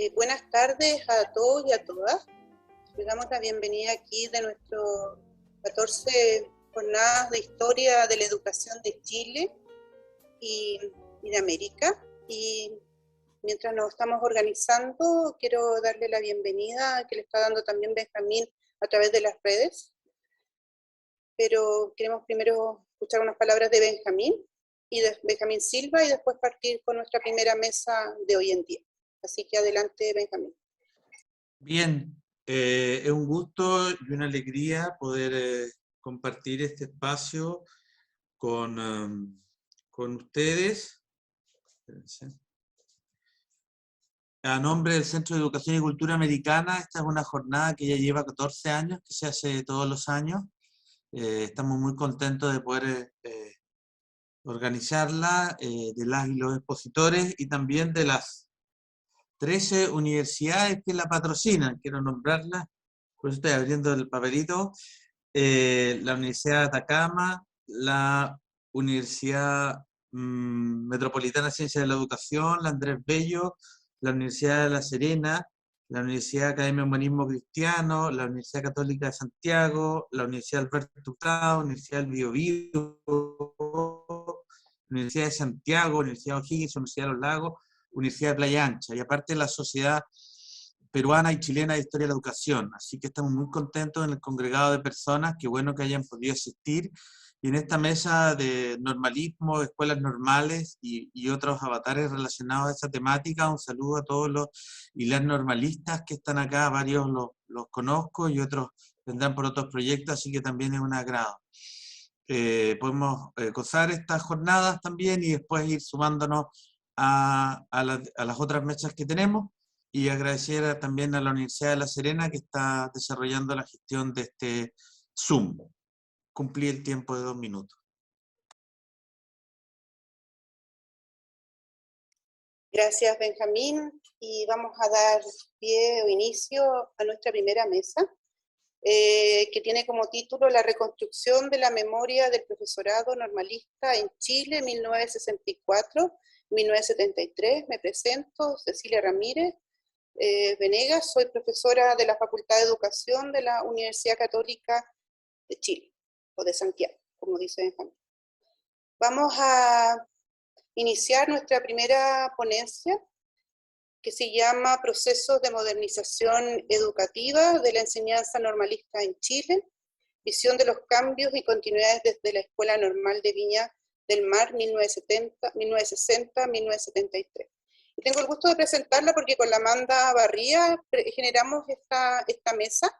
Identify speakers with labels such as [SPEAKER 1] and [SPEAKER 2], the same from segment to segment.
[SPEAKER 1] Buenas tardes a todos y a todas. Les damos la bienvenida aquí de nuestro 14 jornadas de historia de la educación de Chile y de América. Y mientras nos estamos organizando, quiero darle la bienvenida que le está dando también Benjamín a través de las redes. Pero queremos primero escuchar unas palabras de Benjamín y de Benjamín Silva y después partir con nuestra primera mesa de hoy en día. Así que adelante, Benjamín.
[SPEAKER 2] Bien, es un gusto y una alegría poder compartir este espacio con ustedes. A nombre del Centro de Educación y Cultura Americana, esta es una jornada que ya lleva 14 años, que se hace todos los años. Estamos muy contentos de poder organizarla, de las y los expositores y también de las 13 universidades que la patrocinan. Quiero nombrarlas, por eso estoy abriendo el papelito. La Universidad de Atacama, la Universidad Metropolitana de Ciencias de la Educación, la Andrés Bello, la Universidad de La Serena, la Universidad Academia de Humanismo Cristiano, la Universidad Católica de Santiago, la Universidad Alberto Hurtado, la Universidad del Biobío, Universidad de Santiago, Universidad de O'Higgins, Universidad de los Lagos, Universidad de Playa Ancha, y aparte la Sociedad Peruana y Chilena de Historia de la Educación. Así que estamos muy contentos en el congregado de personas, qué bueno que hayan podido asistir, y en esta mesa de normalismo, escuelas normales y otros avatares relacionados a esa temática, un saludo a todos los y las normalistas que están acá, varios los conozco y otros vendrán por otros proyectos, así que también es un agrado. Podemos gozar estas jornadas también y después ir sumándonos a las otras mesas que tenemos, y agradecer también a la Universidad de La Serena que está desarrollando la gestión de este Zoom. Cumplí el tiempo de 2 minutos.
[SPEAKER 1] Gracias, Benjamín, y vamos a dar pie o inicio a nuestra primera mesa, que tiene como título La reconstrucción de la memoria del profesorado normalista en Chile 1964-1973. Me presento, Cecilia Ramírez Venegas, soy profesora de la Facultad de Educación de la Universidad Católica de Chile, o de Santiago, como dice Benjamín. Vamos a iniciar nuestra primera ponencia, que se llama Procesos de Modernización Educativa de la Enseñanza Normalista en Chile, visión de los cambios y continuidades desde la Escuela Normal de Viña del Mar 1960-1973. Y tengo el gusto de presentarla porque con la Amanda Barría generamos esta mesa,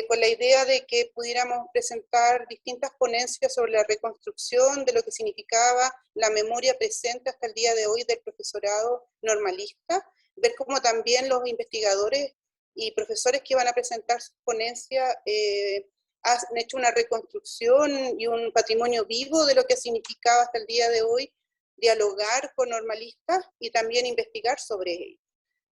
[SPEAKER 1] con la idea de que pudiéramos presentar distintas ponencias sobre la reconstrucción de lo que significaba la memoria presente hasta el día de hoy del profesorado normalista, ver cómo también los investigadores y profesores que van a presentar sus ponencias han hecho una reconstrucción y un patrimonio vivo de lo que significaba hasta el día de hoy dialogar con normalistas y también investigar sobre ello.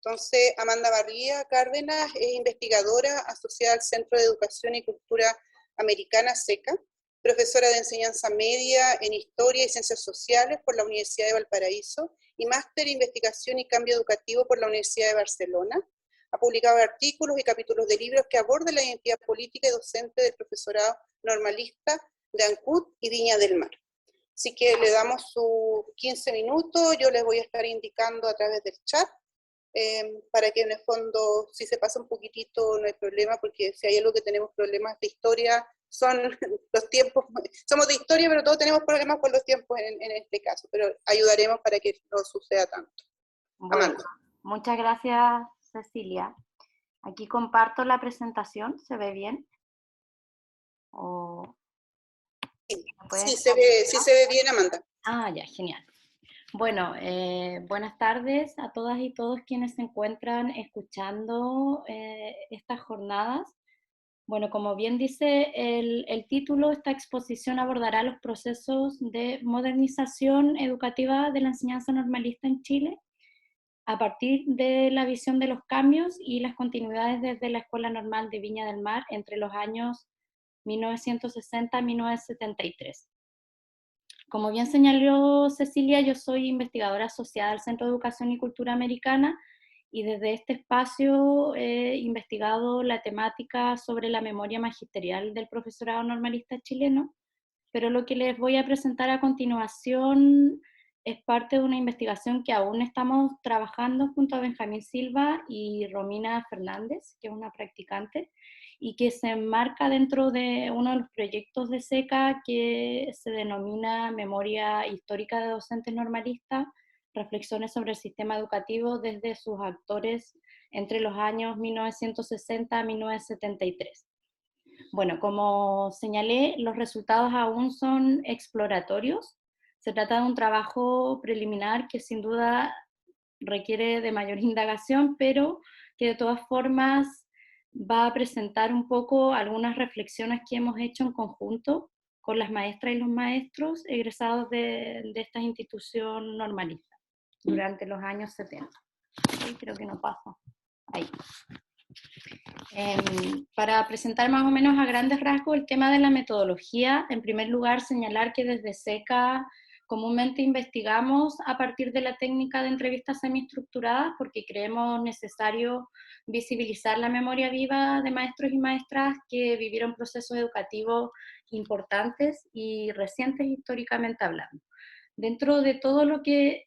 [SPEAKER 1] Entonces, Amanda Barría Cárdenas es investigadora asociada al Centro de Educación y Cultura Americana, SECA, profesora de enseñanza media en Historia y Ciencias Sociales por la Universidad de Valparaíso y máster en Investigación y Cambio Educativo por la Universidad de Barcelona. Ha publicado artículos y capítulos de libros que abordan la identidad política y docente del profesorado normalista de Ancud y Viña del Mar. Así que le damos sus 15 minutos, yo les voy a estar indicando a través del chat, para que en el fondo, si se pasa un poquitito, no hay problema, porque si hay algo que tenemos problemas de historia, son los tiempos. Somos de historia, pero todos tenemos problemas con los tiempos en este caso, pero ayudaremos para que no suceda tanto.
[SPEAKER 3] Bueno,
[SPEAKER 1] Amanda.
[SPEAKER 3] Muchas gracias, Cecilia. Aquí comparto la presentación, ¿se ve bien?
[SPEAKER 1] Sí, se ve bien, Amanda.
[SPEAKER 3] Ah, ya, genial. Bueno, buenas tardes a todas y todos quienes se encuentran escuchando estas jornadas. Bueno, como bien dice el título, esta exposición abordará los procesos de modernización educativa de la enseñanza normalista en Chile a partir de la visión de los cambios y las continuidades desde la Escuela Normal de Viña del Mar entre los años 1960 y 1973. Como bien señaló Cecilia, yo soy investigadora asociada al Centro de Educación y Cultura Americana y desde este espacio he investigado la temática sobre la memoria magisterial del profesorado normalista chileno, pero lo que les voy a presentar a continuación es parte de una investigación que aún estamos trabajando junto a Benjamín Silva y Romina Fernández, que es una practicante, y que se enmarca dentro de uno de los proyectos de SECA que se denomina Memoria Histórica de Docentes Normalistas, reflexiones sobre el sistema educativo desde sus actores entre los años 1960 a 1973. Bueno, como señalé, los resultados aún son exploratorios. Se trata de un trabajo preliminar que sin duda requiere de mayor indagación, pero que de todas formas va a presentar un poco algunas reflexiones que hemos hecho en conjunto con las maestras y los maestros egresados de esta institución normalista durante los años 70. Sí, creo que no pasa. Ahí. Para presentar más o menos a grandes rasgos el tema de la metodología, en primer lugar señalar que desde SECA comúnmente investigamos a partir de la técnica de entrevistas semiestructuradas porque creemos necesario visibilizar la memoria viva de maestros y maestras que vivieron procesos educativos importantes y recientes históricamente hablando. Dentro de todo lo que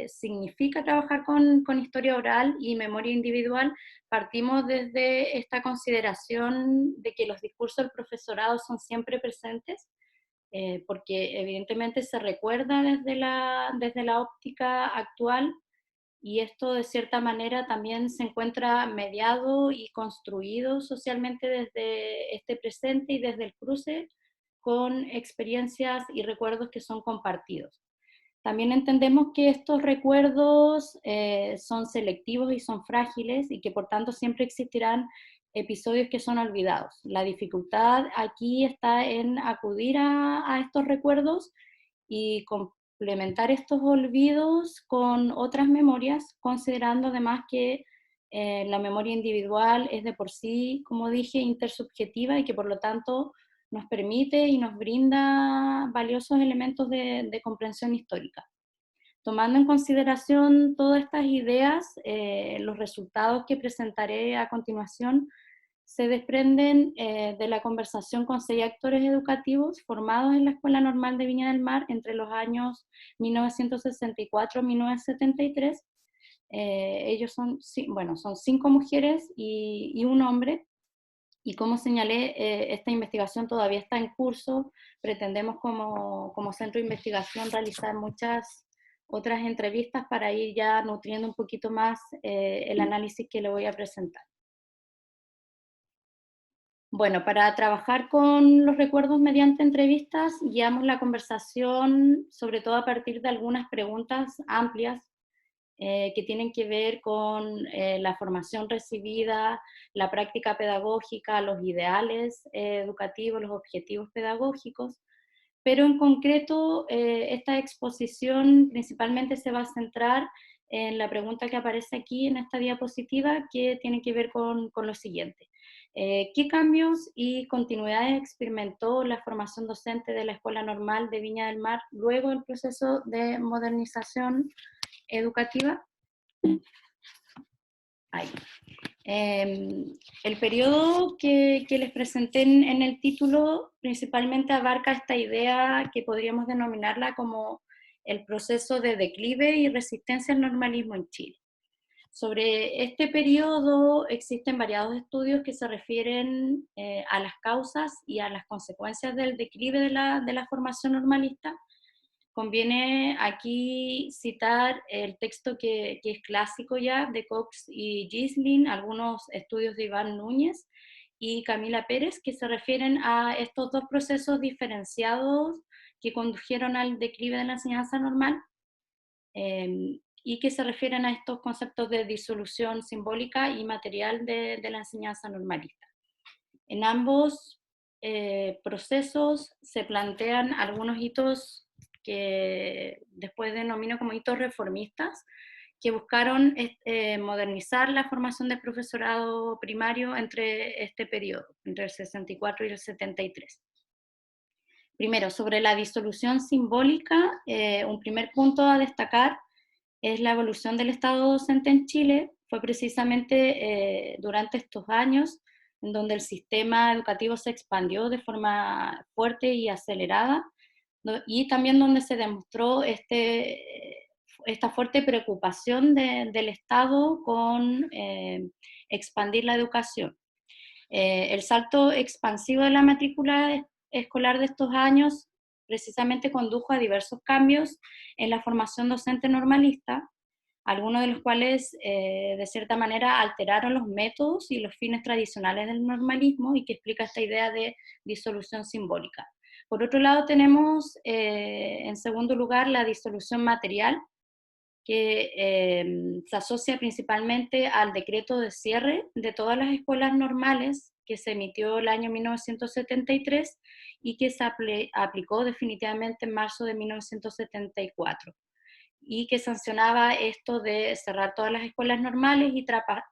[SPEAKER 3] significa trabajar con historia oral y memoria individual, partimos desde esta consideración de que los discursos del profesorado son siempre presentes, porque evidentemente se recuerda desde la óptica actual, y esto de cierta manera también se encuentra mediado y construido socialmente desde este presente y desde el cruce con experiencias y recuerdos que son compartidos. También entendemos que estos recuerdos son selectivos y son frágiles y que por tanto siempre existirán episodios que son olvidados. La dificultad aquí está en acudir a estos recuerdos y complementar estos olvidos con otras memorias, considerando además que la memoria individual es de por sí, como dije, intersubjetiva y que por lo tanto nos permite y nos brinda valiosos elementos de comprensión histórica. Tomando en consideración todas estas ideas, los resultados que presentaré a continuación se desprenden de la conversación con 6 actores educativos formados en la Escuela Normal de Viña del Mar entre los años 1964 y 1973. Ellos son 5 mujeres y un hombre. Y como señalé, esta investigación todavía está en curso. Pretendemos como centro de investigación realizar muchas otras entrevistas para ir ya nutriendo un poquito más el análisis que le voy a presentar. Bueno, para trabajar con los recuerdos mediante entrevistas, guiamos la conversación sobre todo a partir de algunas preguntas amplias que tienen que ver con la formación recibida, la práctica pedagógica, los ideales educativos, los objetivos pedagógicos, pero en concreto esta exposición principalmente se va a centrar en la pregunta que aparece aquí en esta diapositiva, que tiene que ver con lo siguiente. ¿Qué cambios y continuidades experimentó la formación docente de la Escuela Normal de Viña del Mar luego del proceso de modernización educativa? Ahí. El periodo que les presenté en el título principalmente abarca esta idea que podríamos denominarla como el proceso de declive y resistencia al normalismo en Chile. Sobre este periodo existen variados estudios que se refieren a las causas y a las consecuencias del declive de la formación normalista. Conviene aquí citar el texto que es clásico ya, de Cox y Gieslin, algunos estudios de Iván Núñez y Camila Pérez, que se refieren a estos dos procesos diferenciados que condujeron al declive de la enseñanza normal, y que se refieren a estos conceptos de disolución simbólica y material de la enseñanza normalista. En ambos procesos se plantean algunos hitos que después denomino como hitos reformistas, que buscaron modernizar la formación del profesorado primario entre este periodo, entre el 64 y el 73. Primero, sobre la disolución simbólica, un primer punto a destacar es la evolución del Estado docente en Chile, fue precisamente durante estos años en donde el sistema educativo se expandió de forma fuerte y acelerada, y también donde se demostró esta fuerte preocupación del Estado con expandir la educación. El salto expansivo de la matrícula escolar de estos años precisamente condujo a diversos cambios en la formación docente normalista, algunos de los cuales de cierta manera alteraron los métodos y los fines tradicionales del normalismo, y que explica esta idea de disolución simbólica. Por otro lado tenemos en segundo lugar la disolución material, que se asocia principalmente al decreto de cierre de todas las escuelas normales que se emitió el año 1973 y que se aplicó definitivamente en marzo de 1974, y que sancionaba esto de cerrar todas las escuelas normales y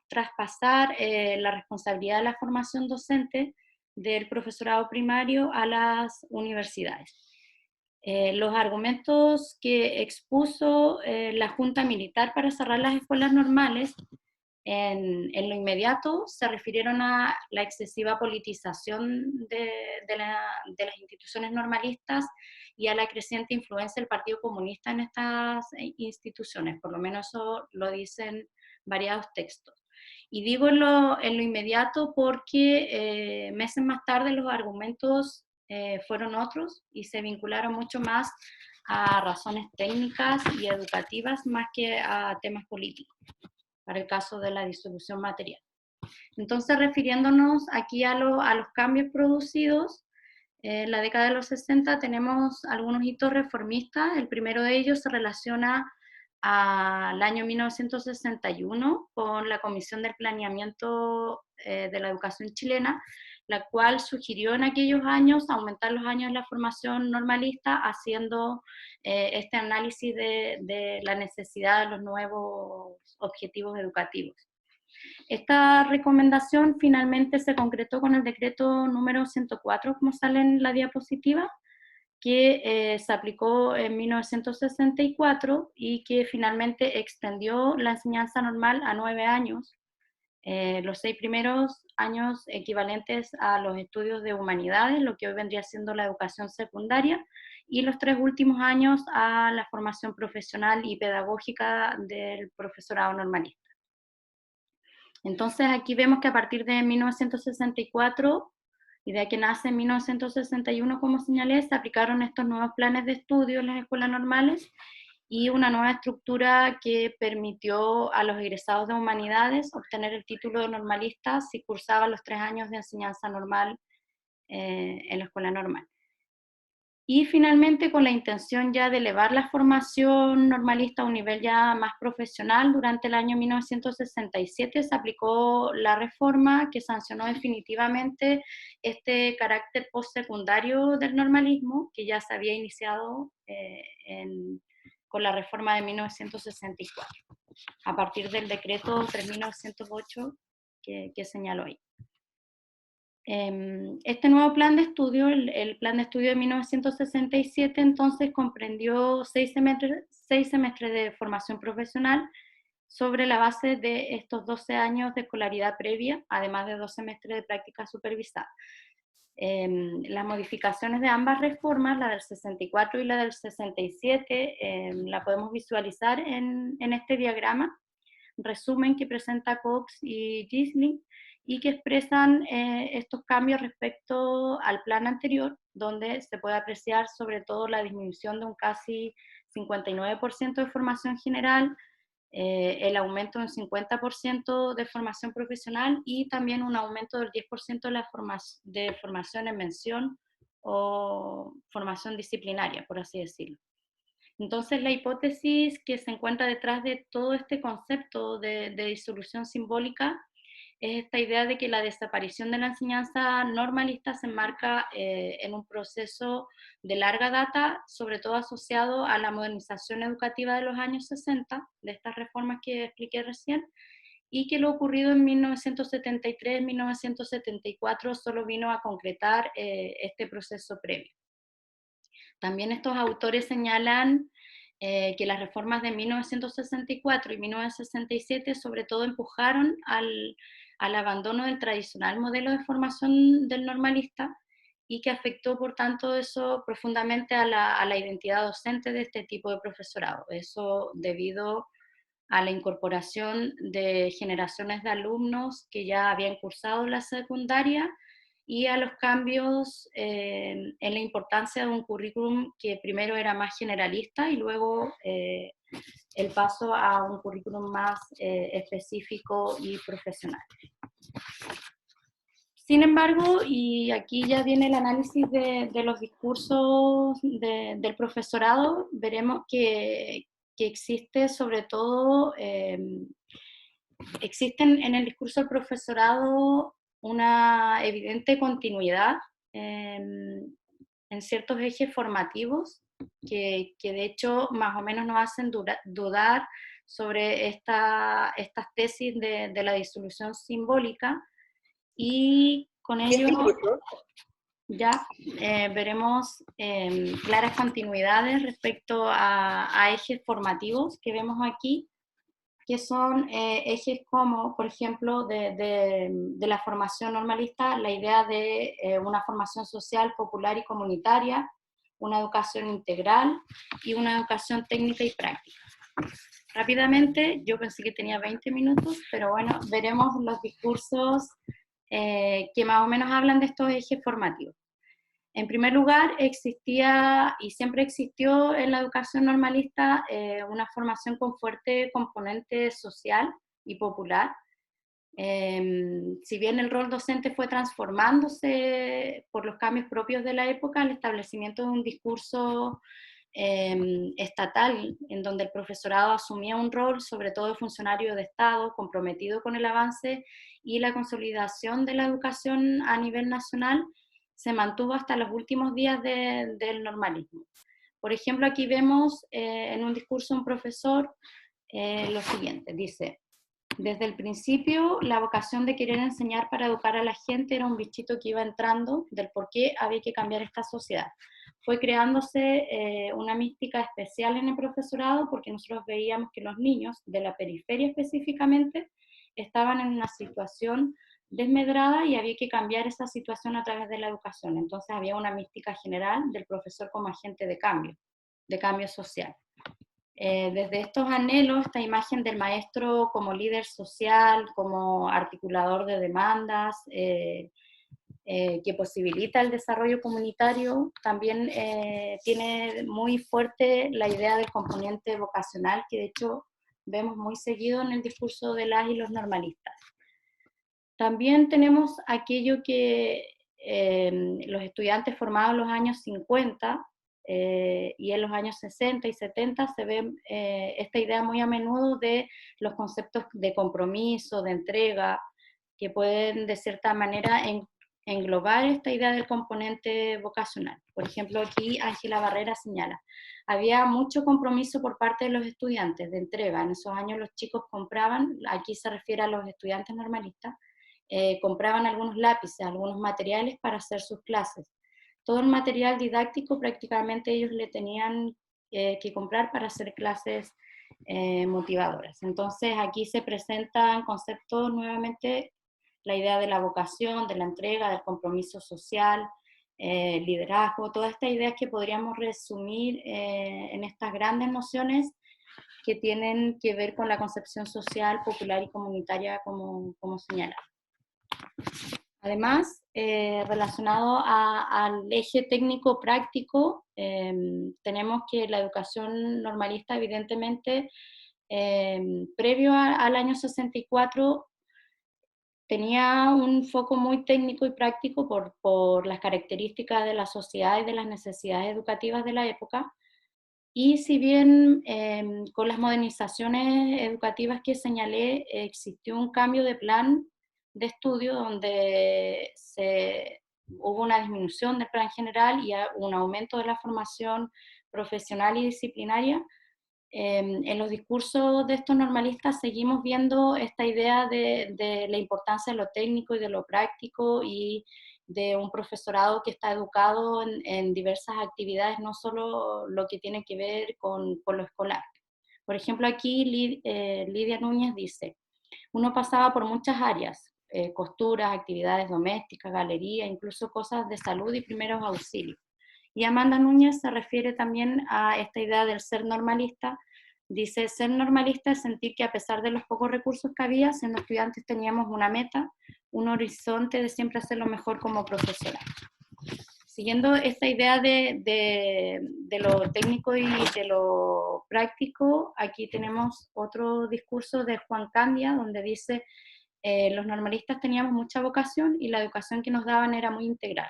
[SPEAKER 3] traspasar la responsabilidad de la formación docente del profesorado primario a las universidades. Los argumentos que expuso la Junta Militar para cerrar las escuelas normales en lo inmediato se refirieron a la excesiva politización de las instituciones normalistas y a la creciente influencia del Partido Comunista en estas instituciones, por lo menos eso lo dicen variados textos. Y digo en lo inmediato porque meses más tarde los argumentos fueron otros y se vincularon mucho más a razones técnicas y educativas más que a temas políticos, para el caso de la disolución material. Entonces, refiriéndonos aquí a los cambios producidos, en la década de los 60 tenemos algunos hitos reformistas. El primero de ellos se relaciona al año 1961 con la Comisión del Planeamiento de la Educación Chilena, la cual sugirió en aquellos años aumentar los años de la formación normalista, haciendo este análisis de la necesidad de los nuevos objetivos educativos. Esta recomendación finalmente se concretó con el decreto número 104, como sale en la diapositiva, que se aplicó en 1964 y que finalmente extendió la enseñanza normal a 9 años, los 6 primeros años equivalentes a los estudios de humanidades, lo que hoy vendría siendo la educación secundaria, y los 3 últimos años a la formación profesional y pedagógica del profesorado normalista. Entonces aquí vemos que a partir de 1964, y de que nace en 1961, como señalé, se aplicaron estos nuevos planes de estudio en las escuelas normales y una nueva estructura que permitió a los egresados de humanidades obtener el título de normalista si cursaban los 3 años de enseñanza normal en la escuela normal. Y finalmente, con la intención ya de elevar la formación normalista a un nivel ya más profesional, durante el año 1967 se aplicó la reforma que sancionó definitivamente este carácter postsecundario del normalismo, que ya se había iniciado con la reforma de 1964, a partir del decreto 3908 que señaló ahí. Este nuevo plan de estudio, el plan de estudio de 1967, entonces comprendió 6 semestres de formación profesional sobre la base de estos 12 años de escolaridad previa, además de 2 semestres de práctica supervisada. Las modificaciones de ambas reformas, la del 64 y la del 67, la podemos visualizar en este diagrama, resumen que presenta Cox y Gisling, y que expresan estos cambios respecto al plan anterior, donde se puede apreciar sobre todo la disminución de un casi 59% de formación general, el aumento de un 50% de formación profesional y también un aumento del 10% de formación en mención o formación disciplinaria, por así decirlo. Entonces, la hipótesis que se encuentra detrás de todo este concepto de disolución simbólica es esta idea de que la desaparición de la enseñanza normalista se enmarca en un proceso de larga data, sobre todo asociado a la modernización educativa de los años 60, de estas reformas que expliqué recién, y que lo ocurrido en 1973-1974 solo vino a concretar este proceso previo. También estos autores señalan que las reformas de 1964 y 1967 sobre todo empujaron al abandono del tradicional modelo de formación del normalista y que afectó por tanto eso profundamente a la identidad docente de este tipo de profesorado. Eso debido a la incorporación de generaciones de alumnos que ya habían cursado la secundaria y a los cambios en la importancia de un currículum que primero era más generalista y luego el paso a un currículum más específico y profesional. Sin embargo, y aquí ya viene el análisis de los discursos del profesorado, veremos que existe sobre todo, existen en el discurso del profesorado una evidente continuidad en ciertos ejes formativos que de hecho más o menos nos hacen dudar sobre estas tesis de la disolución simbólica, y con ello ya veremos claras continuidades respecto a ejes formativos que vemos aquí, que son ejes como, por ejemplo, de la formación normalista, la idea de una formación social, popular y comunitaria, una educación integral y una educación técnica y práctica. Rápidamente, yo pensé que tenía 20 minutos, pero bueno, veremos los discursos que más o menos hablan de estos ejes formativos. En primer lugar, existía y siempre existió en la educación normalista una formación con fuerte componente social y popular. Si bien el rol docente fue transformándose por los cambios propios de la época, el establecimiento de un discurso estatal, en donde el profesorado asumía un rol, sobre todo de funcionario de Estado, comprometido con el avance y la consolidación de la educación a nivel nacional, se mantuvo hasta los últimos días del normalismo. Por ejemplo, aquí vemos en un discurso un profesor lo siguiente, dice: desde el principio, la vocación de querer enseñar para educar a la gente era un bichito que iba entrando del por qué había que cambiar esta sociedad. Fue creándose una mística especial en el profesorado porque nosotros veíamos que los niños, de la periferia específicamente, estaban en una situación desmedrada y había que cambiar esa situación a través de la educación. Entonces había una mística general del profesor como agente de cambio social. Desde estos anhelos, esta imagen del maestro como líder social, como articulador de demandas, que posibilita el desarrollo comunitario, también tiene muy fuerte la idea del componente vocacional, que de hecho vemos muy seguido en el discurso de las y los normalistas. También tenemos aquello que los estudiantes formados en los años 50 y en los años 60 y 70 se ve esta idea muy a menudo de los conceptos de compromiso, de entrega, que pueden de cierta manera englobar esta idea del componente vocacional. Por ejemplo, aquí Ángela Barrera señala: había mucho compromiso por parte de los estudiantes de entrega. En esos años los chicos compraban, aquí se refiere a los estudiantes normalistas, compraban algunos lápices, algunos materiales para hacer sus clases. Todo el material didáctico prácticamente ellos le tenían que comprar para hacer clases motivadoras. Entonces aquí se presentan conceptos nuevamente, la idea de la vocación, de la entrega, del compromiso social, liderazgo, todas estas ideas que podríamos resumir en estas grandes nociones que tienen que ver con la concepción social, popular y comunitaria, como señalaba. Además, relacionado al eje técnico-práctico, tenemos que la educación normalista, evidentemente, previo al año 64, tenía un foco muy técnico y práctico por las características de la sociedad y de las necesidades educativas de la época. Y si bien con las modernizaciones educativas que señalé, existió un cambio de plan de estudio donde hubo una disminución del plan general y un aumento de la formación profesional y disciplinaria, en los discursos de estos normalistas seguimos viendo esta idea de la importancia de lo técnico y de lo práctico y de un profesorado que está educado en diversas actividades, no solo lo que tiene que ver con lo escolar. Por ejemplo, aquí Lidia Núñez dice, uno pasaba por muchas áreas, costuras, actividades domésticas, galería, incluso cosas de salud y primeros auxilios. Y Amanda Núñez se refiere también a esta idea del ser normalista. Dice, ser normalista es sentir que a pesar de los pocos recursos que había, siendo estudiantes teníamos una meta, un horizonte de siempre hacer lo mejor como profesora. Siguiendo esta idea de lo técnico y de lo práctico, aquí tenemos otro discurso de Juan Candia, donde dice, los normalistas teníamos mucha vocación y la educación que nos daban era muy integral.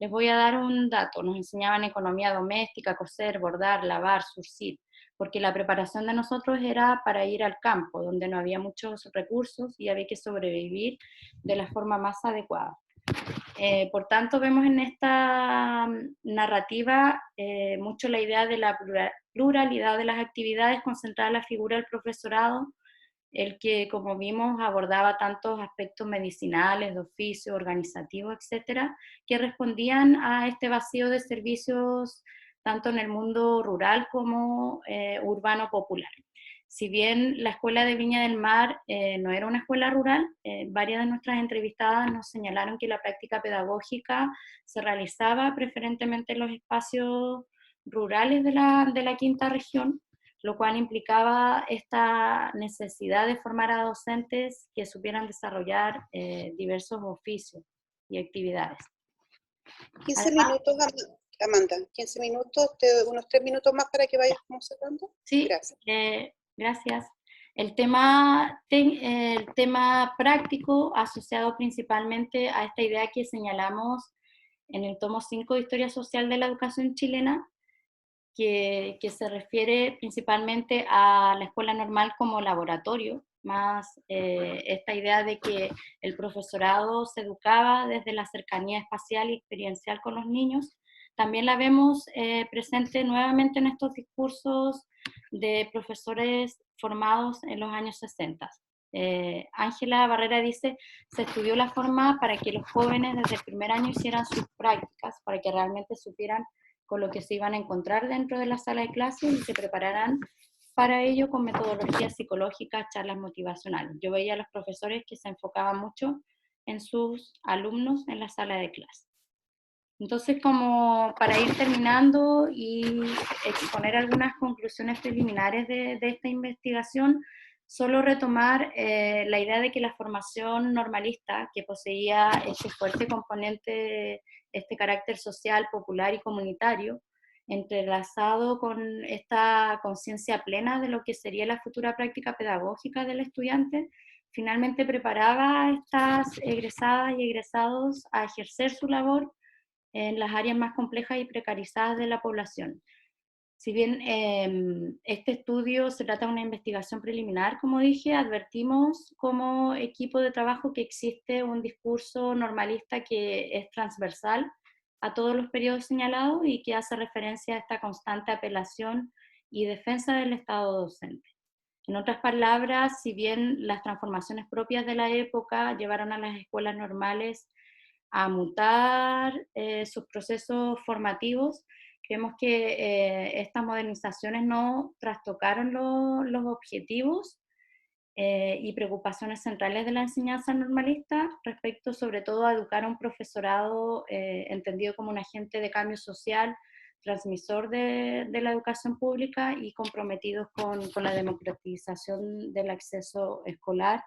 [SPEAKER 3] Les voy a dar un dato, nos enseñaban economía doméstica, coser, bordar, lavar, surcir, porque la preparación de nosotros era para ir al campo, donde no había muchos recursos y había que sobrevivir de la forma más adecuada. Por tanto, vemos en esta narrativa mucho la idea de la pluralidad de las actividades concentrada en la figura del profesorado, el que, como vimos, abordaba tantos aspectos medicinales, de oficio, organizativo, etcétera, que respondían a este vacío de servicios tanto en el mundo rural como urbano popular. Si bien la escuela de Viña del Mar no era una escuela rural, varias de nuestras entrevistadas nos señalaron que la práctica pedagógica se realizaba preferentemente en los espacios rurales de la quinta región, lo cual implicaba esta necesidad de formar a docentes que supieran desarrollar diversos oficios y actividades.
[SPEAKER 1] 15
[SPEAKER 3] Además,
[SPEAKER 1] minutos, Amanda, 15 minutos, unos 3 minutos más para que vayas como cerrando.
[SPEAKER 3] sí,
[SPEAKER 1] Gracias.
[SPEAKER 3] Gracias. El tema práctico asociado principalmente a esta idea que señalamos en el tomo 5 de Historia Social de la Educación Chilena, que se refiere principalmente a la escuela normal como laboratorio, más esta idea de que el profesorado se educaba desde la cercanía espacial y experiencial con los niños. También la vemos presente nuevamente en estos discursos de profesores formados en los años 60. Ángela Barrera dice, se estudió la forma para que los jóvenes desde el primer año hicieran sus prácticas, para que realmente supieran con lo que se iban a encontrar dentro de la sala de clases y se prepararán para ello con metodologías psicológicas, charlas motivacionales. Yo veía a los profesores que se enfocaban mucho en sus alumnos en la sala de clase. Entonces, como para ir terminando y exponer algunas conclusiones preliminares de esta investigación, solo retomar la idea de que la formación normalista, que poseía este fuerte componente, este carácter social, popular y comunitario, entrelazado con esta conciencia plena de lo que sería la futura práctica pedagógica del estudiante, finalmente preparaba a estas egresadas y egresados a ejercer su labor en las áreas más complejas y precarizadas de la población. Si bien este estudio se trata de una investigación preliminar, como dije, advertimos como equipo de trabajo que existe un discurso normalista que es transversal a todos los periodos señalados y que hace referencia a esta constante apelación y defensa del Estado docente. En otras palabras, si bien las transformaciones propias de la época llevaron a las escuelas normales a mutar sus procesos formativos, creemos que estas modernizaciones no trastocaron los objetivos y preocupaciones centrales de la enseñanza normalista respecto sobre todo a educar a un profesorado entendido como un agente de cambio social, transmisor de la educación pública y comprometidos con la democratización del acceso escolar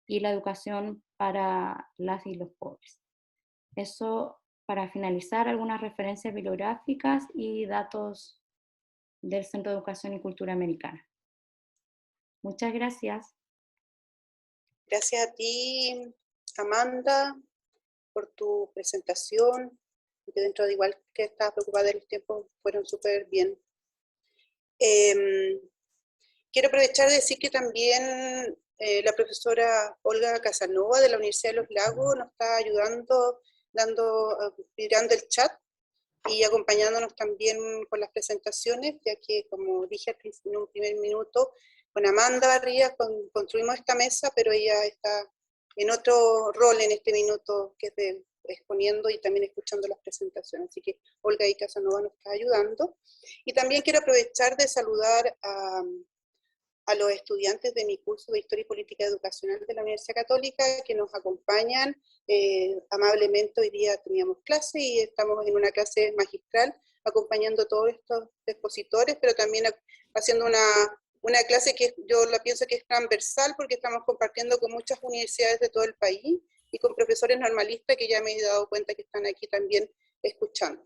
[SPEAKER 3] y la educación para las y los pobres. Eso para finalizar, algunas referencias bibliográficas y datos del Centro de Educación y Cultura Americana. Muchas gracias.
[SPEAKER 1] Gracias a ti, Amanda, por tu presentación, que dentro de igual que estabas preocupada de los tiempos, fueron súper bien. Quiero aprovechar de decir que también la profesora Olga Casanova de la Universidad de los Lagos nos está ayudando, mirando el chat y acompañándonos también con las presentaciones, ya que, como dije en un primer minuto, con Amanda Barría construimos esta mesa, pero ella está en otro rol en este minuto, que es de exponiendo y también escuchando las presentaciones. Así que Olga y Casanova nos está ayudando. Y también quiero aprovechar de saludar a los estudiantes de mi curso de Historia y Política Educacional de la Universidad Católica que nos acompañan amablemente. Hoy día teníamos clase y estamos en una clase magistral acompañando a todos estos expositores, pero también haciendo una clase que yo la pienso que es transversal porque estamos compartiendo con muchas universidades de todo el país y con profesores normalistas que ya me he dado cuenta que están aquí también escuchando.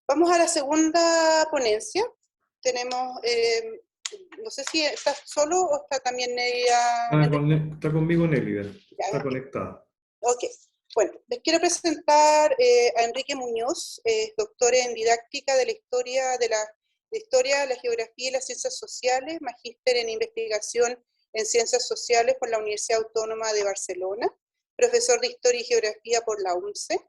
[SPEAKER 1] Vamos a la segunda ponencia. Tenemos, no sé si estás solo o está también Nélida.
[SPEAKER 4] Está conmigo Nélida, está
[SPEAKER 1] Ya,
[SPEAKER 4] conectada.
[SPEAKER 1] ok, bueno, les quiero presentar a Enrique Muñoz, doctor en didáctica de la historia, la geografía y las ciencias sociales, magíster en investigación en ciencias sociales por la Universidad Autónoma de Barcelona, profesor de historia y geografía por la UNCE,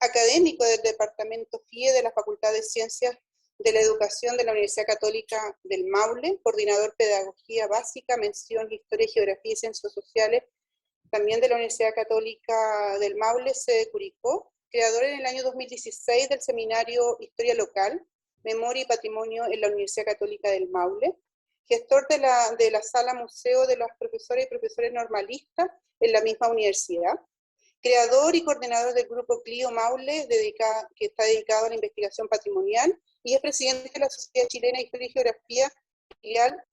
[SPEAKER 1] académico del departamento FIE de la Facultad de Ciencias de la Educación de la Universidad Católica del Maule, coordinador pedagogía básica, mención historia, geografía y ciencias sociales, también de la Universidad Católica del Maule, sede de Curicó, creador en el año 2016 del seminario Historia Local, Memoria y Patrimonio en la Universidad Católica del Maule, gestor de la sala museo de las profesoras y profesores normalistas en la misma universidad, creador y coordinador del grupo Clio Maule, que está dedicado a la investigación patrimonial, y es presidente de la Sociedad Chilena de Historia y Geografía filial.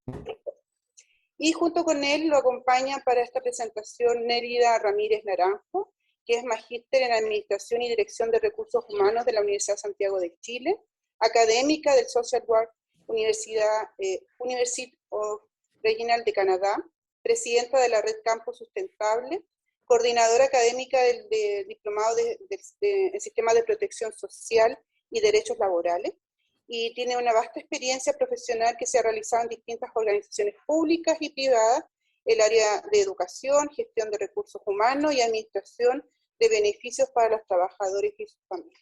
[SPEAKER 1] Y junto con él lo acompaña para esta presentación Nélida Ramírez Naranjo, que es magíster en Administración y Dirección de Recursos Humanos de la Universidad de Santiago de Chile, académica del Social Work University of Regional de Canadá, presidenta de la Red Campo Sustentable, coordinadora académica del Diplomado en Sistemas de Protección Social y Derechos Laborales, y tiene una vasta experiencia profesional que se ha realizado en distintas organizaciones públicas y privadas, el área de educación, gestión de recursos humanos y administración de beneficios para los trabajadores y sus familias.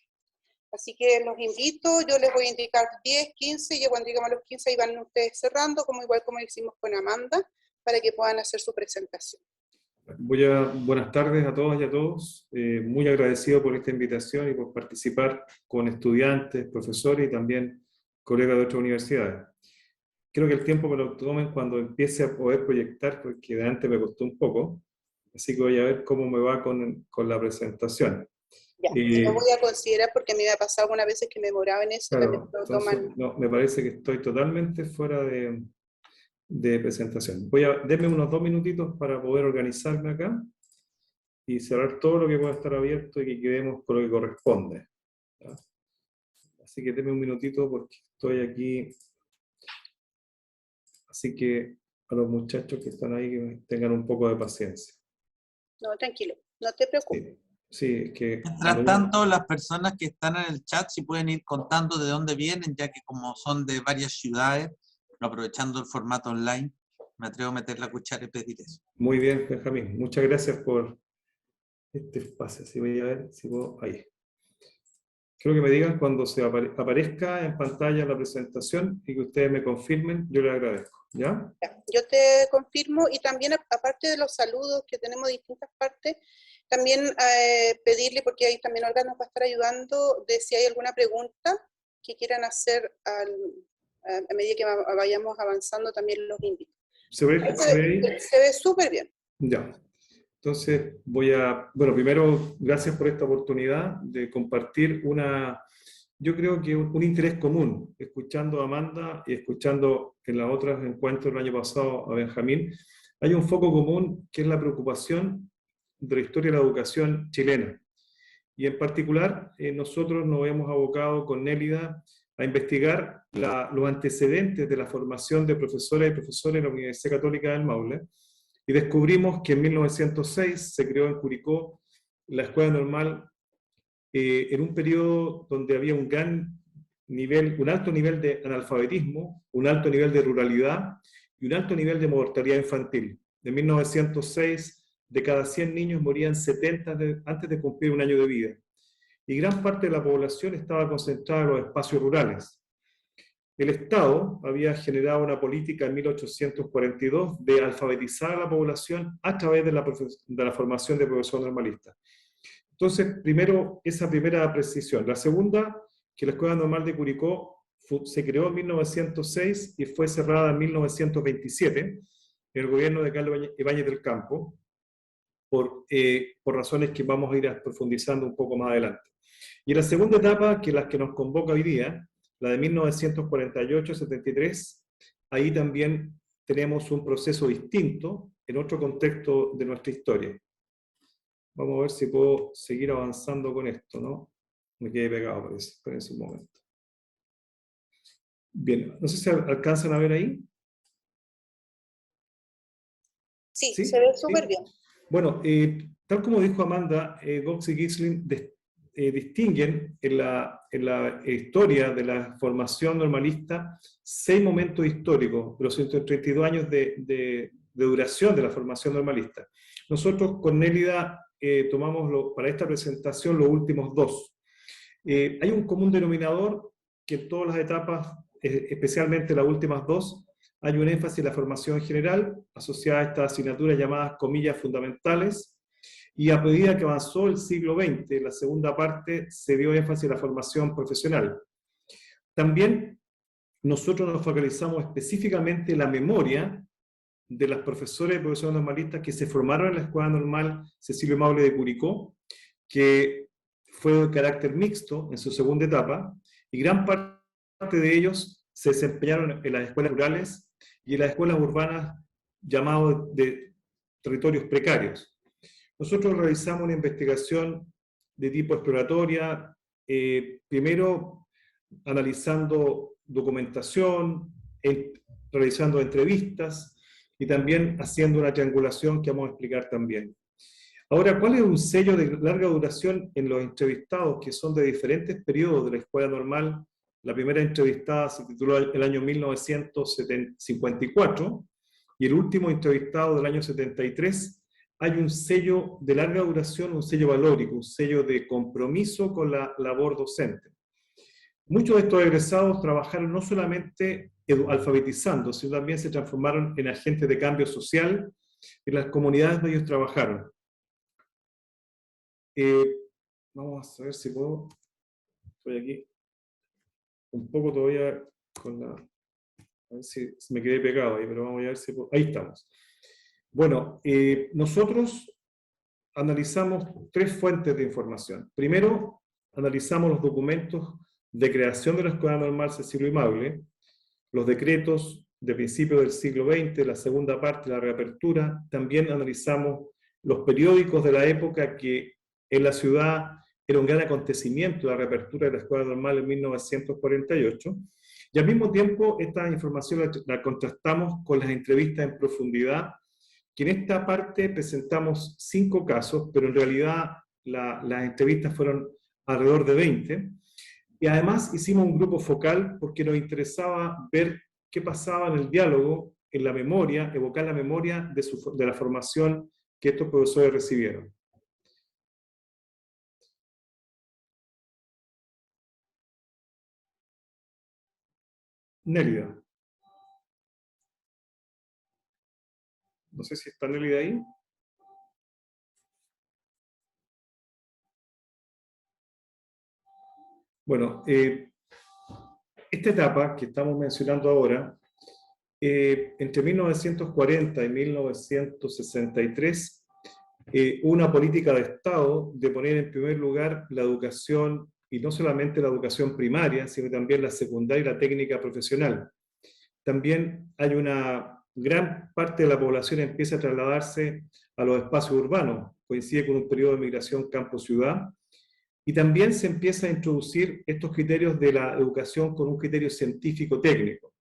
[SPEAKER 1] Así que los invito, yo les voy a indicar 10, 15, y cuando llegamos a los 15 ahí van ustedes cerrando, igual como hicimos con Amanda, para que puedan hacer su presentación.
[SPEAKER 4] Buenas tardes a todas y a todos. Muy agradecido por esta invitación y por participar con estudiantes, profesores y también colegas de otras universidades. Creo que el tiempo me lo tomen cuando empiece a poder proyectar, porque de antes me costó un poco. Así que voy a ver cómo me va con la presentación.
[SPEAKER 1] Ya, lo voy a considerar porque a mí me ha pasado algunas veces que me demoraba en eso.
[SPEAKER 4] Claro, entonces, no, me parece que estoy totalmente fuera de presentación. Denme unos 2 minutitos para poder organizarme acá y cerrar todo lo que pueda estar abierto y que quedemos con lo que corresponde. ¿Ya? Así que denme un minutito porque estoy aquí. Así que a los muchachos que están ahí que tengan un poco de paciencia.
[SPEAKER 1] No, tranquilo, no te preocupes.
[SPEAKER 4] Sí, es que...
[SPEAKER 2] Mientras tanto, las personas que están en el chat, si pueden ir contando de dónde vienen, ya que como son de varias ciudades, aprovechando el formato online, me atrevo a meter la cuchara y pedir eso.
[SPEAKER 4] Muy bien, Benjamín. Muchas gracias por este espacio. Así voy a ver si puedo... Ahí. Creo que me digan cuando se aparezca en pantalla la presentación y que ustedes me confirmen, yo les agradezco. ¿Ya?
[SPEAKER 1] Yo te confirmo, y también aparte de los saludos que tenemos de distintas partes, también pedirle, porque ahí también Olga nos va a estar ayudando, de si hay alguna pregunta que quieran hacer a medida que vayamos avanzando, también los invito.
[SPEAKER 4] ¿Se
[SPEAKER 1] ve súper bien.
[SPEAKER 4] Ya. Entonces bueno, primero, gracias por esta oportunidad de compartir yo creo que un interés común, escuchando a Amanda y escuchando en los otros encuentros del año pasado a Benjamín. Hay un foco común que es la preocupación de la historia de la educación chilena. Y en particular, nosotros nos hemos abocado con Nélida a investigar los antecedentes de la formación de profesoras y profesores en la Universidad Católica del Maule, y descubrimos que en 1906 se creó en Curicó la Escuela Normal en un periodo donde había un alto nivel de analfabetismo, un alto nivel de ruralidad y un alto nivel de mortalidad infantil. En 1906, de cada 100 niños morían 70 antes de cumplir un año de vida. Y gran parte de la población estaba concentrada en los espacios rurales. El Estado había generado una política en 1842 de alfabetizar a la población a través de la formación de profesores normalistas. Entonces, primero, esa primera precisión. La segunda, que la Escuela Normal de Curicó se creó en 1906 y fue cerrada en 1927 en el gobierno de Carlos Ibáñez del Campo, por razones que vamos a ir profundizando un poco más adelante. Y la segunda etapa, que es la que nos convoca hoy día, la de 1948-73, ahí también tenemos un proceso distinto en otro contexto de nuestra historia. Vamos a ver si puedo seguir avanzando con esto, ¿no? Me quedé pegado, parece un momento. Bien, no sé si alcanzan a ver ahí.
[SPEAKER 1] Sí, ¿sí? Se ve súper bien.
[SPEAKER 4] Bueno, tal como dijo Amanda, Gox y Gissling distinguen en la historia de la formación normalista 6 momentos históricos de los 132 años de duración de la formación normalista. Nosotros con Nélida tomamos para esta presentación los últimos 2. Hay un común denominador que en todas las etapas, especialmente las últimas 2, hay un énfasis en la formación general asociada a estas asignaturas llamadas comillas fundamentales, y a medida que avanzó el siglo XX, la segunda parte se dio énfasis en la formación profesional. También nosotros nos focalizamos específicamente en la memoria de las profesores y profesores normalistas que se formaron en la Escuela Normal Cecilio Maule de Curicó, que fue de carácter mixto en su segunda etapa, y gran parte de ellos se desempeñaron en las escuelas rurales y en las escuelas urbanas llamadas de territorios precarios. Nosotros realizamos una investigación de tipo exploratoria, primero analizando documentación, realizando entrevistas y también haciendo una triangulación que vamos a explicar también. Ahora, ¿cuál es un sello de larga duración en los entrevistados que son de diferentes periodos de la Escuela Normal? La primera entrevistada se tituló el año 1954 y el último entrevistado del año 73. Hay un sello de larga duración, un sello valórico, un sello de compromiso con la labor docente. Muchos de estos egresados trabajaron no solamente alfabetizando, sino también se transformaron en agentes de cambio social en las comunidades donde ellos trabajaron. Vamos a ver si puedo. Estoy aquí un poco todavía con la. A ver si me quedé pegado ahí, pero vamos a ver si puedo. Ahí estamos. Bueno, nosotros analizamos 3 fuentes de información. Primero, analizamos los documentos de creación de la Escuela Normal Cecilio Maule, los decretos de principios del siglo XX, la segunda parte, la reapertura. También analizamos los periódicos de la época que en la ciudad era un gran acontecimiento, la reapertura de la Escuela Normal en 1948. Y al mismo tiempo, esta información la contrastamos con las entrevistas en profundidad, que en esta parte presentamos 5 casos, pero en realidad las entrevistas fueron alrededor de 20. Y además hicimos un grupo focal porque nos interesaba ver qué pasaba en el diálogo, en la memoria, evocar la memoria de la formación que estos profesores recibieron. Nélida. No sé si está Nélida ahí. Bueno, esta etapa que estamos mencionando ahora, entre 1940 y 1963, hubo una política de Estado de poner en primer lugar la educación, y no solamente la educación primaria, sino también la secundaria y la técnica profesional. También hay una gran parte de la población empieza a trasladarse a los espacios urbanos, coincide con un periodo de migración campo-ciudad, y también se empieza a introducir estos criterios de la educación con un criterio científico-técnico.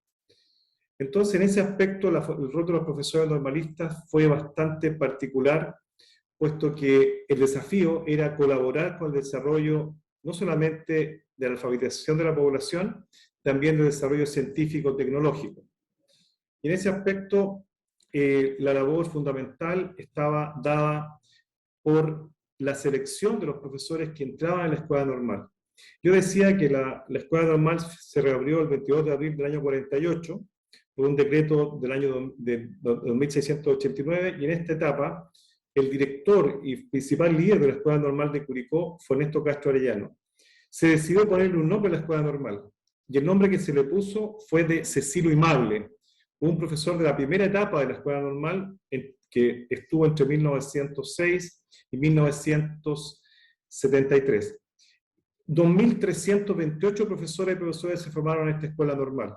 [SPEAKER 4] Entonces, en ese aspecto, el rol de los profesores normalistas fue bastante particular, puesto que el desafío era colaborar con el desarrollo no solamente de la alfabetización de la población, también del desarrollo científico-tecnológico. Y en ese aspecto, la labor fundamental estaba dada por la selección de los profesores que entraban en la Escuela Normal. Yo decía que la Escuela Normal se reabrió el 22 de abril del año 48, por un decreto del año de 2689, y en esta etapa el director y principal líder de la Escuela Normal de Curicó fue Ernesto Castro Arellano. Se decidió ponerle un nombre a la Escuela Normal, y el nombre que se le puso fue de Cecilio Imable, un profesor de la primera etapa de la Escuela Normal, que estuvo entre 1906 y 1973. 2.328 profesores y profesores se formaron en esta Escuela Normal.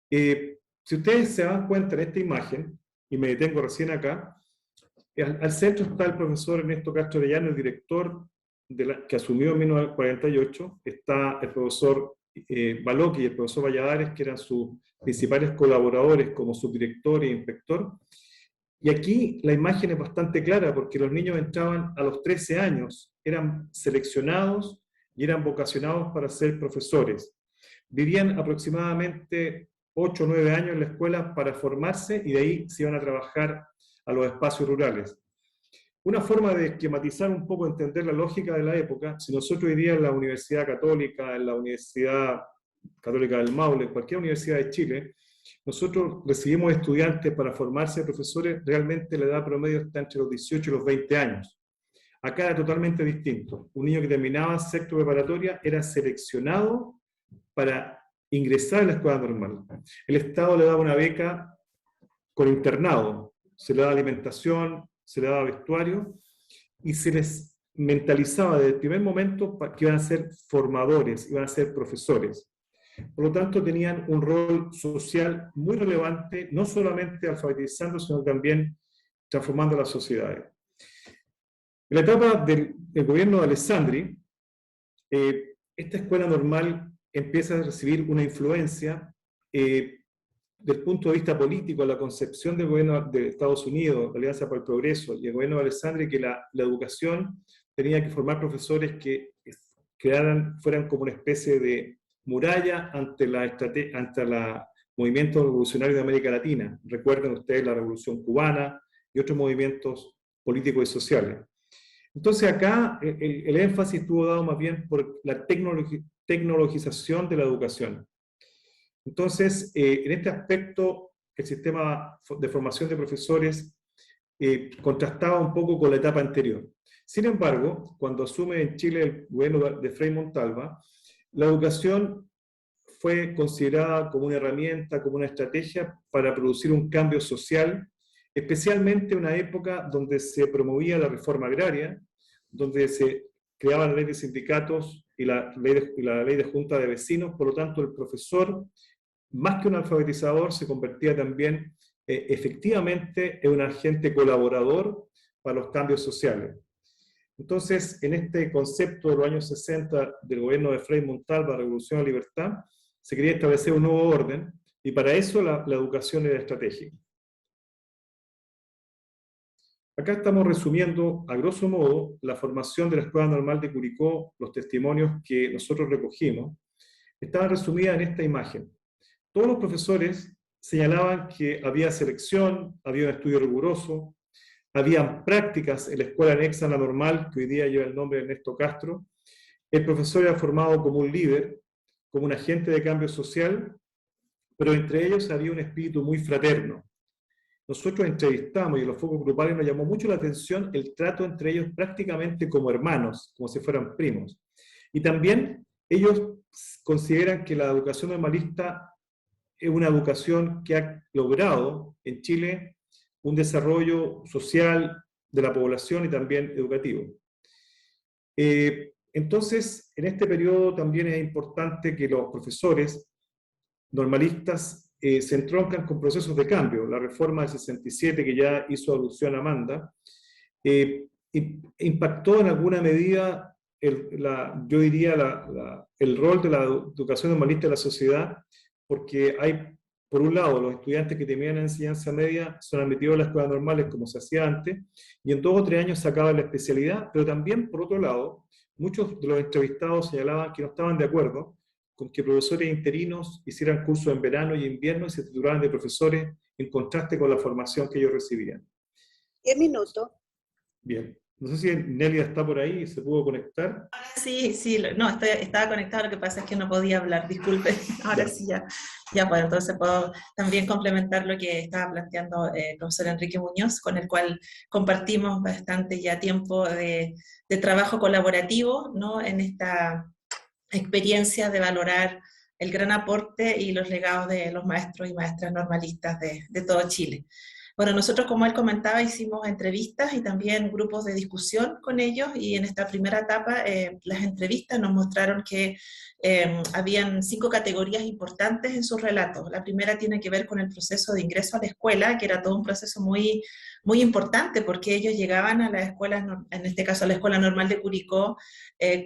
[SPEAKER 4] Si ustedes se dan cuenta en esta imagen, y me detengo recién acá, al centro está el profesor Ernesto Castro Arellano, el director que asumió en 1948, está el profesor Baloqui y el profesor Valladares, que eran sus principales colaboradores como subdirector e inspector. Y aquí la imagen es bastante clara, porque los niños entraban a los 13 años, eran seleccionados y eran vocacionados para ser profesores. Vivían aproximadamente 8 o 9 años en la escuela para formarse, y de ahí se iban a trabajar a los espacios rurales. Una forma de esquematizar un poco, entender la lógica de la época, si nosotros hoy día en la Universidad Católica, en la Universidad Católica del Maule, en cualquier universidad de Chile, nosotros recibimos estudiantes para formarse profesores, realmente la edad promedio está entre los 18 y los 20 años. Acá era totalmente distinto. Un niño que terminaba sexto preparatoria era seleccionado para ingresar a la Escuela Normal. El Estado le daba una beca con internado, se le daba alimentación, se le daba vestuario, y se les mentalizaba desde el primer momento que iban a ser formadores, iban a ser profesores. Por lo tanto, tenían un rol social muy relevante, no solamente alfabetizando, sino también transformando las sociedades. En la etapa del gobierno de Alessandri, esta Escuela Normal empieza a recibir una influencia del punto de vista político, la concepción del gobierno de Estados Unidos, la Alianza para el Progreso y el gobierno de Alessandri, que la educación tenía que formar profesores que fueran como una especie de muralla ante el movimiento revolucionario de América Latina. Recuerden ustedes la Revolución Cubana y otros movimientos políticos y sociales. Entonces acá el énfasis estuvo dado más bien por la tecnologización de la educación. Entonces, en este aspecto, el sistema de formación de profesores contrastaba un poco con la etapa anterior. Sin embargo, cuando asume en Chile el gobierno de Frei Montalva, la educación fue considerada como una herramienta, como una estrategia para producir un cambio social, especialmente en una época donde se promovía la reforma agraria, donde se creaban la ley de sindicatos y la ley de junta de vecinos. Por lo tanto, el profesor, más que un alfabetizador, se convertía también efectivamente en un agente colaborador para los cambios sociales. Entonces, en este concepto de los años 60 del gobierno de Frei Montalva, Revolución a la Libertad, se quería establecer un nuevo orden, y para eso la educación era estratégica. Acá estamos resumiendo, a grosso modo, la formación de la Escuela Normal de Curicó, los testimonios que nosotros recogimos, estaban resumidas en esta imagen. Todos los profesores señalaban que había selección, había un estudio riguroso, habían prácticas en la escuela anexa a la normal, que hoy día lleva el nombre de Ernesto Castro. El profesor era formado como un líder, como un agente de cambio social, pero entre ellos había un espíritu muy fraterno. Nosotros entrevistamos, y en los focos grupales nos llamó mucho la atención el trato entre ellos prácticamente como hermanos, como si fueran primos. Y también ellos consideran que la educación normalista es una educación que ha logrado en Chile un desarrollo social de la población y también educativo. Entonces, en este periodo también es importante que los profesores normalistas se entroncan con procesos de cambio. La reforma del 67, que ya hizo alusión a Amanda, impactó en alguna medida, yo diría, el rol de la educación normalista en la sociedad, porque hay, por un lado, los estudiantes que terminan la enseñanza media son admitidos a las escuelas normales como se hacía antes, y en 2 o 3 años se acaba la especialidad, pero también, por otro lado, muchos de los entrevistados señalaban que no estaban de acuerdo con que profesores interinos hicieran cursos en verano y invierno y se titularan de profesores en contraste con la formación que ellos recibían.
[SPEAKER 1] 10 minutos.
[SPEAKER 4] Bien. No sé si Nelia está por ahí, ¿se pudo conectar?
[SPEAKER 5] Sí, sí, no, estaba conectado, lo que pasa es que no podía hablar, disculpe, ahora
[SPEAKER 4] Ya.
[SPEAKER 5] sí ya puedo, entonces puedo también complementar lo que estaba planteando el profesor Enrique Muñoz, con el cual compartimos bastante ya tiempo de trabajo colaborativo, ¿no? En esta experiencia de valorar el gran aporte y los legados de los maestros y maestras normalistas de todo Chile. Bueno, nosotros, como él comentaba, hicimos entrevistas y también grupos de discusión con ellos, y en esta primera etapa las entrevistas nos mostraron que habían 5 categorías importantes en sus relatos. La primera tiene que ver con el proceso de ingreso a la escuela, que era todo un proceso muy, muy importante, porque ellos llegaban a la escuela, en este caso a la Escuela Normal de Curicó,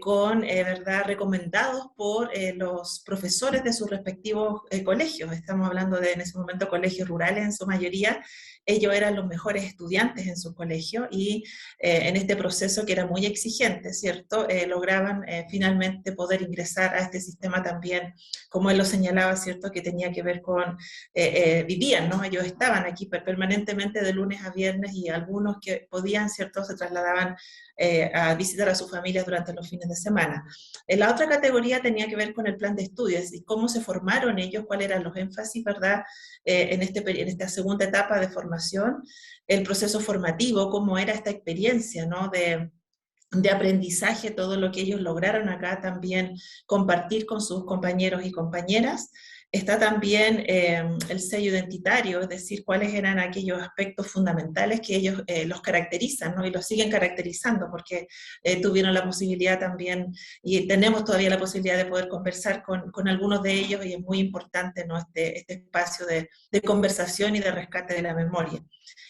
[SPEAKER 5] con, ¿verdad?, recomendados por los profesores de sus respectivos colegios. Estamos hablando de, en ese momento, colegios rurales en su mayoría. Ellos eran los mejores estudiantes en su colegio y en este proceso, que era muy exigente, ¿cierto?, lograban finalmente poder ingresar a este sistema también, como él lo señalaba, ¿cierto?, que tenía que ver con, vivían, ¿no? Ellos estaban aquí permanentemente de lunes a viernes, y algunos que podían, ¿cierto?, se trasladaban a visitar a sus familias durante los fines de semana. La otra categoría tenía que ver con el plan de estudios y cómo se formaron ellos, cuáles eran los énfasis, ¿verdad?, en esta segunda etapa de formación, el proceso formativo, cómo era esta experiencia, ¿no?, de aprendizaje, todo lo que ellos lograron acá también compartir con sus compañeros y compañeras. Está también el sello identitario, es decir, cuáles eran aquellos aspectos fundamentales que ellos los caracterizan, ¿no? Y los siguen caracterizando, porque tuvieron la posibilidad también, y tenemos todavía la posibilidad de poder conversar con algunos de ellos, y es muy importante, ¿no?, este espacio de conversación y de rescate de la memoria.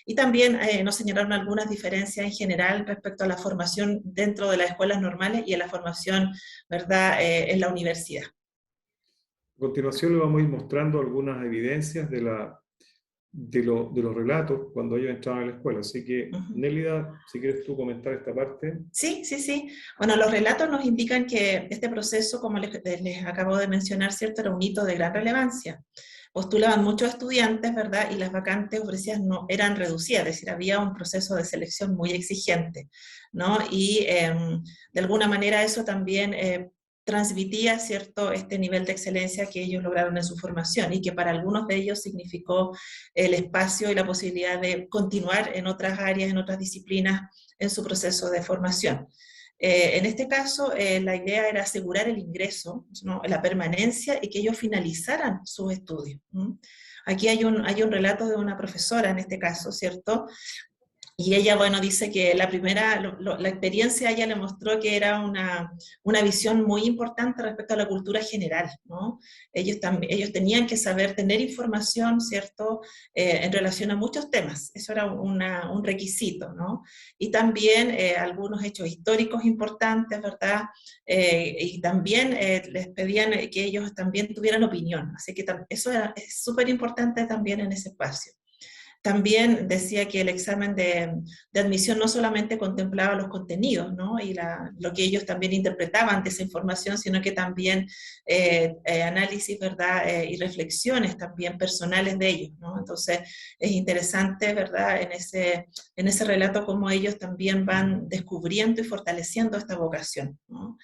[SPEAKER 5] Y también nos señalaron algunas diferencias en general respecto a la formación dentro de las escuelas normales y a la formación, ¿verdad?, en la universidad.
[SPEAKER 4] A continuación le vamos a ir mostrando algunas evidencias de los relatos cuando ellos entraban a la escuela. Así que, Nélida, si quieres tú comentar esta parte.
[SPEAKER 5] Sí, sí, sí. Bueno, los relatos nos indican que este proceso, como les acabo de mencionar, ¿cierto?, era un hito de gran relevancia. Postulaban muchos estudiantes, ¿verdad?, y las vacantes ofrecidas no eran reducidas, es decir, había un proceso de selección muy exigente, ¿no? Y de alguna manera eso también transmitía, ¿cierto?, este nivel de excelencia que ellos lograron en su formación, y que para algunos de ellos significó el espacio y la posibilidad de continuar en otras áreas, en otras disciplinas, en su proceso de formación. En este caso, la idea era asegurar el ingreso, ¿no?, la permanencia, y que ellos finalizaran sus estudios. Aquí hay un relato de una profesora, en este caso, ¿cierto?, y ella, bueno, dice que la experiencia a ella le mostró que era una visión muy importante respecto a la cultura general, ¿no? Ellos tenían que saber tener información, ¿cierto?, en relación a muchos temas. Eso era un requisito, ¿no? Y también algunos hechos históricos importantes, ¿verdad? Y también les pedían que ellos también tuvieran opinión. Así que eso es súper importante también en ese espacio. También decía que el examen de admisión no solamente contemplaba los contenidos, ¿no?, y lo que ellos también interpretaban de esa información, sino que también análisis, ¿verdad?, y reflexiones también personales de ellos, ¿no? Entonces es interesante, ¿verdad?, en ese relato, cómo ellos también van descubriendo y fortaleciendo esta vocación, ¿no?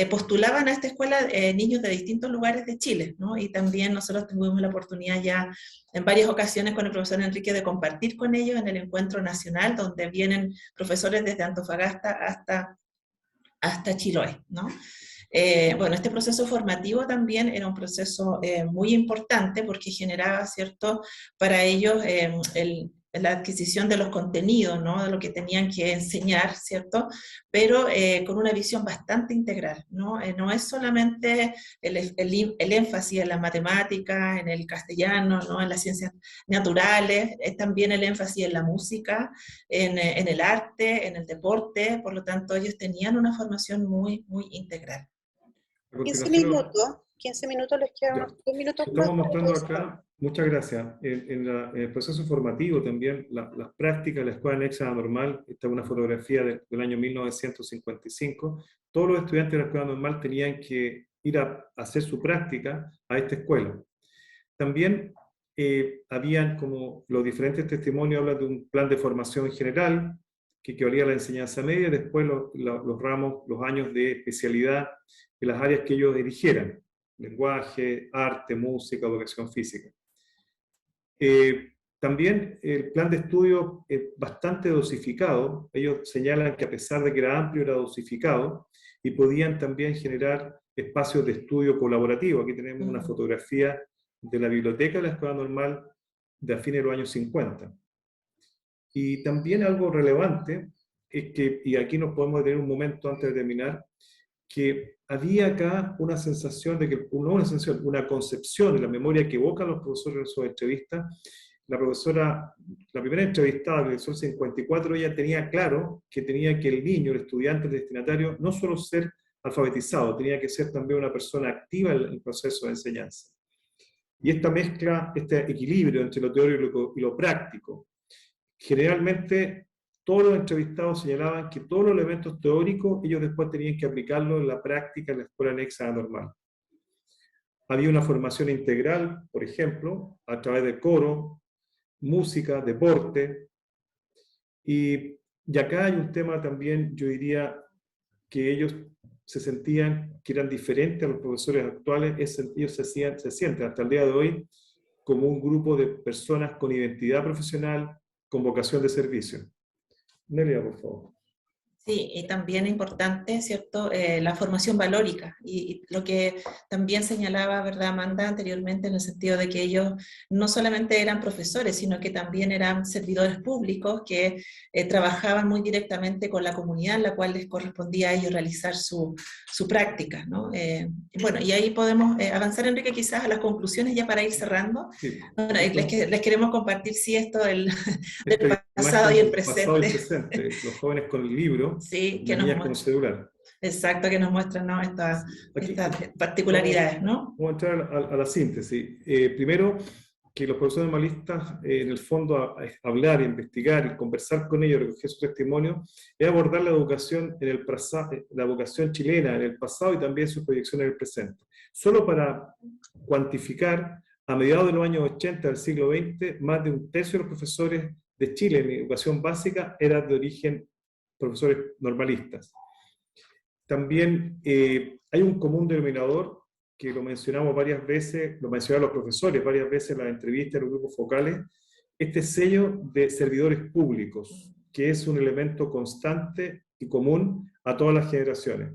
[SPEAKER 5] Postulaban a esta escuela niños de distintos lugares de Chile, ¿no? Y también nosotros tuvimos la oportunidad ya en varias ocasiones con el profesor Enrique de compartir con ellos en el encuentro nacional, donde vienen profesores desde Antofagasta hasta Chiloé, ¿no? Bueno, este proceso formativo también era un proceso muy importante, porque generaba, ¿cierto?, para ellos la adquisición de los contenidos, ¿no?, de lo que tenían que enseñar, ¿cierto?, pero con una visión bastante integral, ¿no? No es solamente el énfasis en la matemática, en el castellano, ¿no?, en las ciencias naturales, es también el énfasis en la música, en el arte, en el deporte. Por lo tanto, ellos tenían una formación muy, muy integral.
[SPEAKER 1] 15 minutos, les quedan
[SPEAKER 4] Ya.
[SPEAKER 1] unos 3 minutos más.
[SPEAKER 4] Estamos mostrando acá, muchas gracias, en el proceso formativo también, las prácticas de la Escuela Anexa Normal. Esta es una fotografía del año 1955. Todos los estudiantes de la Escuela Normal tenían que ir a hacer su práctica a esta escuela. También habían, como los diferentes testimonios hablan de un plan de formación general, que equivalía a la enseñanza media, y después los ramos, los años de especialidad en las áreas que ellos dirigieran, lenguaje, arte, música, educación física. También el plan de estudio es bastante dosificado. Ellos señalan que a pesar de que era amplio, era dosificado, y podían también generar espacios de estudio colaborativo. Aquí tenemos una fotografía de la biblioteca de la Escuela Normal de a fines de los años 50. Y también algo relevante es que, y aquí nos podemos detener un momento antes de terminar, que había acá una sensación de que, no una sensación, una concepción de la memoria que evocan los profesores en sus entrevistas. La profesora, la primera entrevistada, la profesora 54, ella tenía claro que tenía que el niño, el estudiante, el destinatario, no solo ser alfabetizado, tenía que ser también una persona activa en el proceso de enseñanza. Y esta mezcla, este equilibrio entre lo teórico y lo práctico, generalmente todos los entrevistados señalaban que todos los elementos teóricos ellos después tenían que aplicarlos en la práctica en la escuela anexa normal. Había una formación integral, por ejemplo, a través de coro, música, deporte, y acá hay un tema también, yo diría, que ellos se sentían que eran diferentes a los profesores actuales. Ellos se sienten hasta el día de hoy como un grupo de personas con identidad profesional, con vocación de servicio. Nelia, por favor.
[SPEAKER 5] Sí, y también importante, ¿cierto?, la formación valórica, y lo que también señalaba, ¿verdad, Amanda, anteriormente, en el sentido de que ellos no solamente eran profesores, sino que también eran servidores públicos que trabajaban muy directamente con la comunidad en la cual les correspondía a ellos realizar su práctica, ¿no? Bueno, y ahí podemos avanzar, Enrique, quizás a las conclusiones ya para ir cerrando.
[SPEAKER 4] Sí.
[SPEAKER 5] Bueno, les queremos compartir, sí, esto del pasado y el presente.
[SPEAKER 4] Pasado y presente, los jóvenes con el libro,
[SPEAKER 5] sí, que
[SPEAKER 4] las
[SPEAKER 5] nos
[SPEAKER 4] niñas con celular.
[SPEAKER 5] Exacto, que nos muestran, ¿no?, estas particularidades, ¿no?
[SPEAKER 4] Vamos a entrar a la síntesis. Primero, que los profesores normalistas, en el fondo, a hablar, investigar y conversar con ellos, recoger su testimonio, es abordar la educación en el la educación chilena en el pasado y también su proyección en el presente. Solo para cuantificar, a mediados de los años 80 del siglo XX, más de un tercio de los profesores de Chile en educación básica eran de origen profesores normalistas. También hay un común denominador que lo mencionamos varias veces, lo mencionaron los profesores varias veces en las entrevistas, en los grupos focales, este sello de servidores públicos, que es un elemento constante y común a todas las generaciones.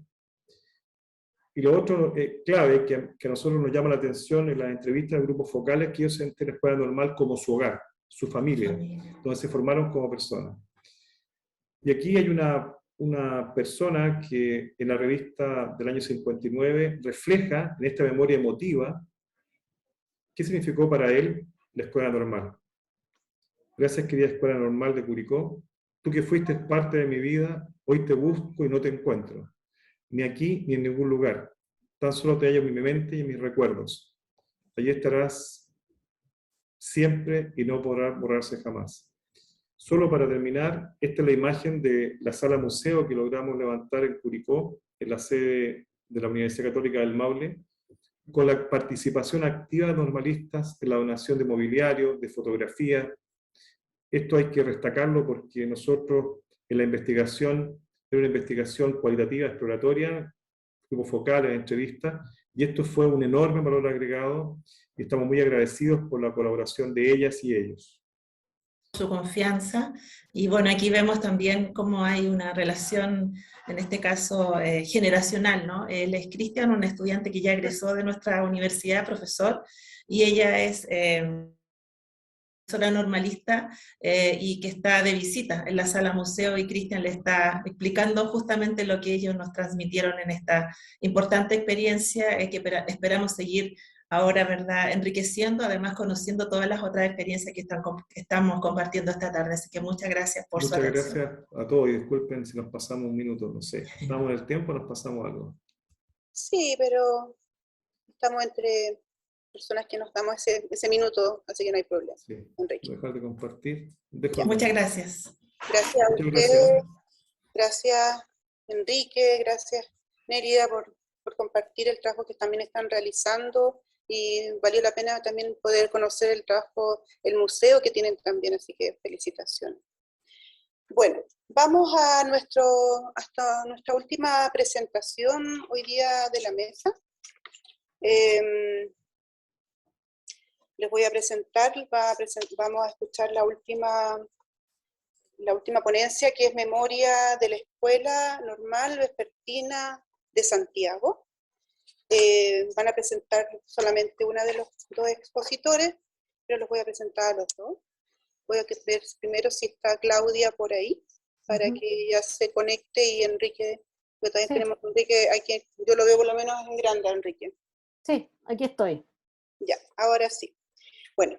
[SPEAKER 4] Y lo otro clave que a nosotros nos llama la atención en las entrevistas de grupos focales, que ellos sienten la escuela normal como su hogar, su familia, donde se formaron como personas. Y aquí hay una persona que en la revista del año 59 refleja en esta memoria emotiva qué significó para él la escuela normal. Gracias, querida escuela normal de Curicó, tú que fuiste parte de mi vida, hoy te busco y no te encuentro, ni aquí ni en ningún lugar, tan solo te hallo en mi mente y en mis recuerdos. Allí estarás siempre y no podrá borrarse jamás. Solo para terminar, esta es la imagen de la sala museo que logramos levantar en Curicó, en la sede de la Universidad Católica del Maule, con la participación activa de normalistas en la donación de mobiliario, de fotografía. Esto hay que destacarlo porque nosotros en la investigación, era una investigación cualitativa, exploratoria, grupos focales, entrevistas, y esto fue un enorme valor agregado y estamos muy agradecidos por la colaboración de ellas y ellos.
[SPEAKER 5] Su confianza, y bueno, aquí vemos también cómo hay una relación, en este caso generacional, ¿no? Él es Cristian, un estudiante que ya egresó de nuestra universidad, profesor, y ella es profesora normalista y que está de visita en la sala museo, y Cristian le está explicando justamente lo que ellos nos transmitieron en esta importante experiencia que esperamos seguir ahora, ¿verdad?, enriqueciendo, además conociendo todas las otras experiencias que estamos compartiendo esta tarde. Así que muchas gracias por su atención.
[SPEAKER 4] Muchas gracias a todos y disculpen si nos pasamos un minuto, no sé. ¿Estamos en el tiempo o nos pasamos algo?
[SPEAKER 1] Sí, pero estamos entre personas que nos damos ese minuto, así que no hay problema.
[SPEAKER 4] Sí.
[SPEAKER 1] Enrique.
[SPEAKER 4] Voy a dejar de compartir.
[SPEAKER 5] Muchas gracias.
[SPEAKER 1] Gracias a ustedes. Gracias, Enrique. Gracias, Nérida, por compartir el trabajo que también están realizando, y valió la pena también poder conocer el trabajo, el museo que tienen también, así que felicitaciones. Bueno, vamos a hasta nuestra última presentación hoy día de la mesa. Les voy a presentar, vamos a escuchar la última ponencia, que es Memoria de la Escuela Normal Vespertina de Santiago. Van a presentar solamente una de los dos expositores, pero los voy a presentar a los dos. Voy a ver primero si está Claudia por ahí, para que ella se conecte, y Enrique, porque todavía tenemos a Enrique, aquí, yo lo veo por lo menos en grande, Enrique.
[SPEAKER 6] Sí, aquí estoy.
[SPEAKER 1] Ya, ahora sí. Bueno,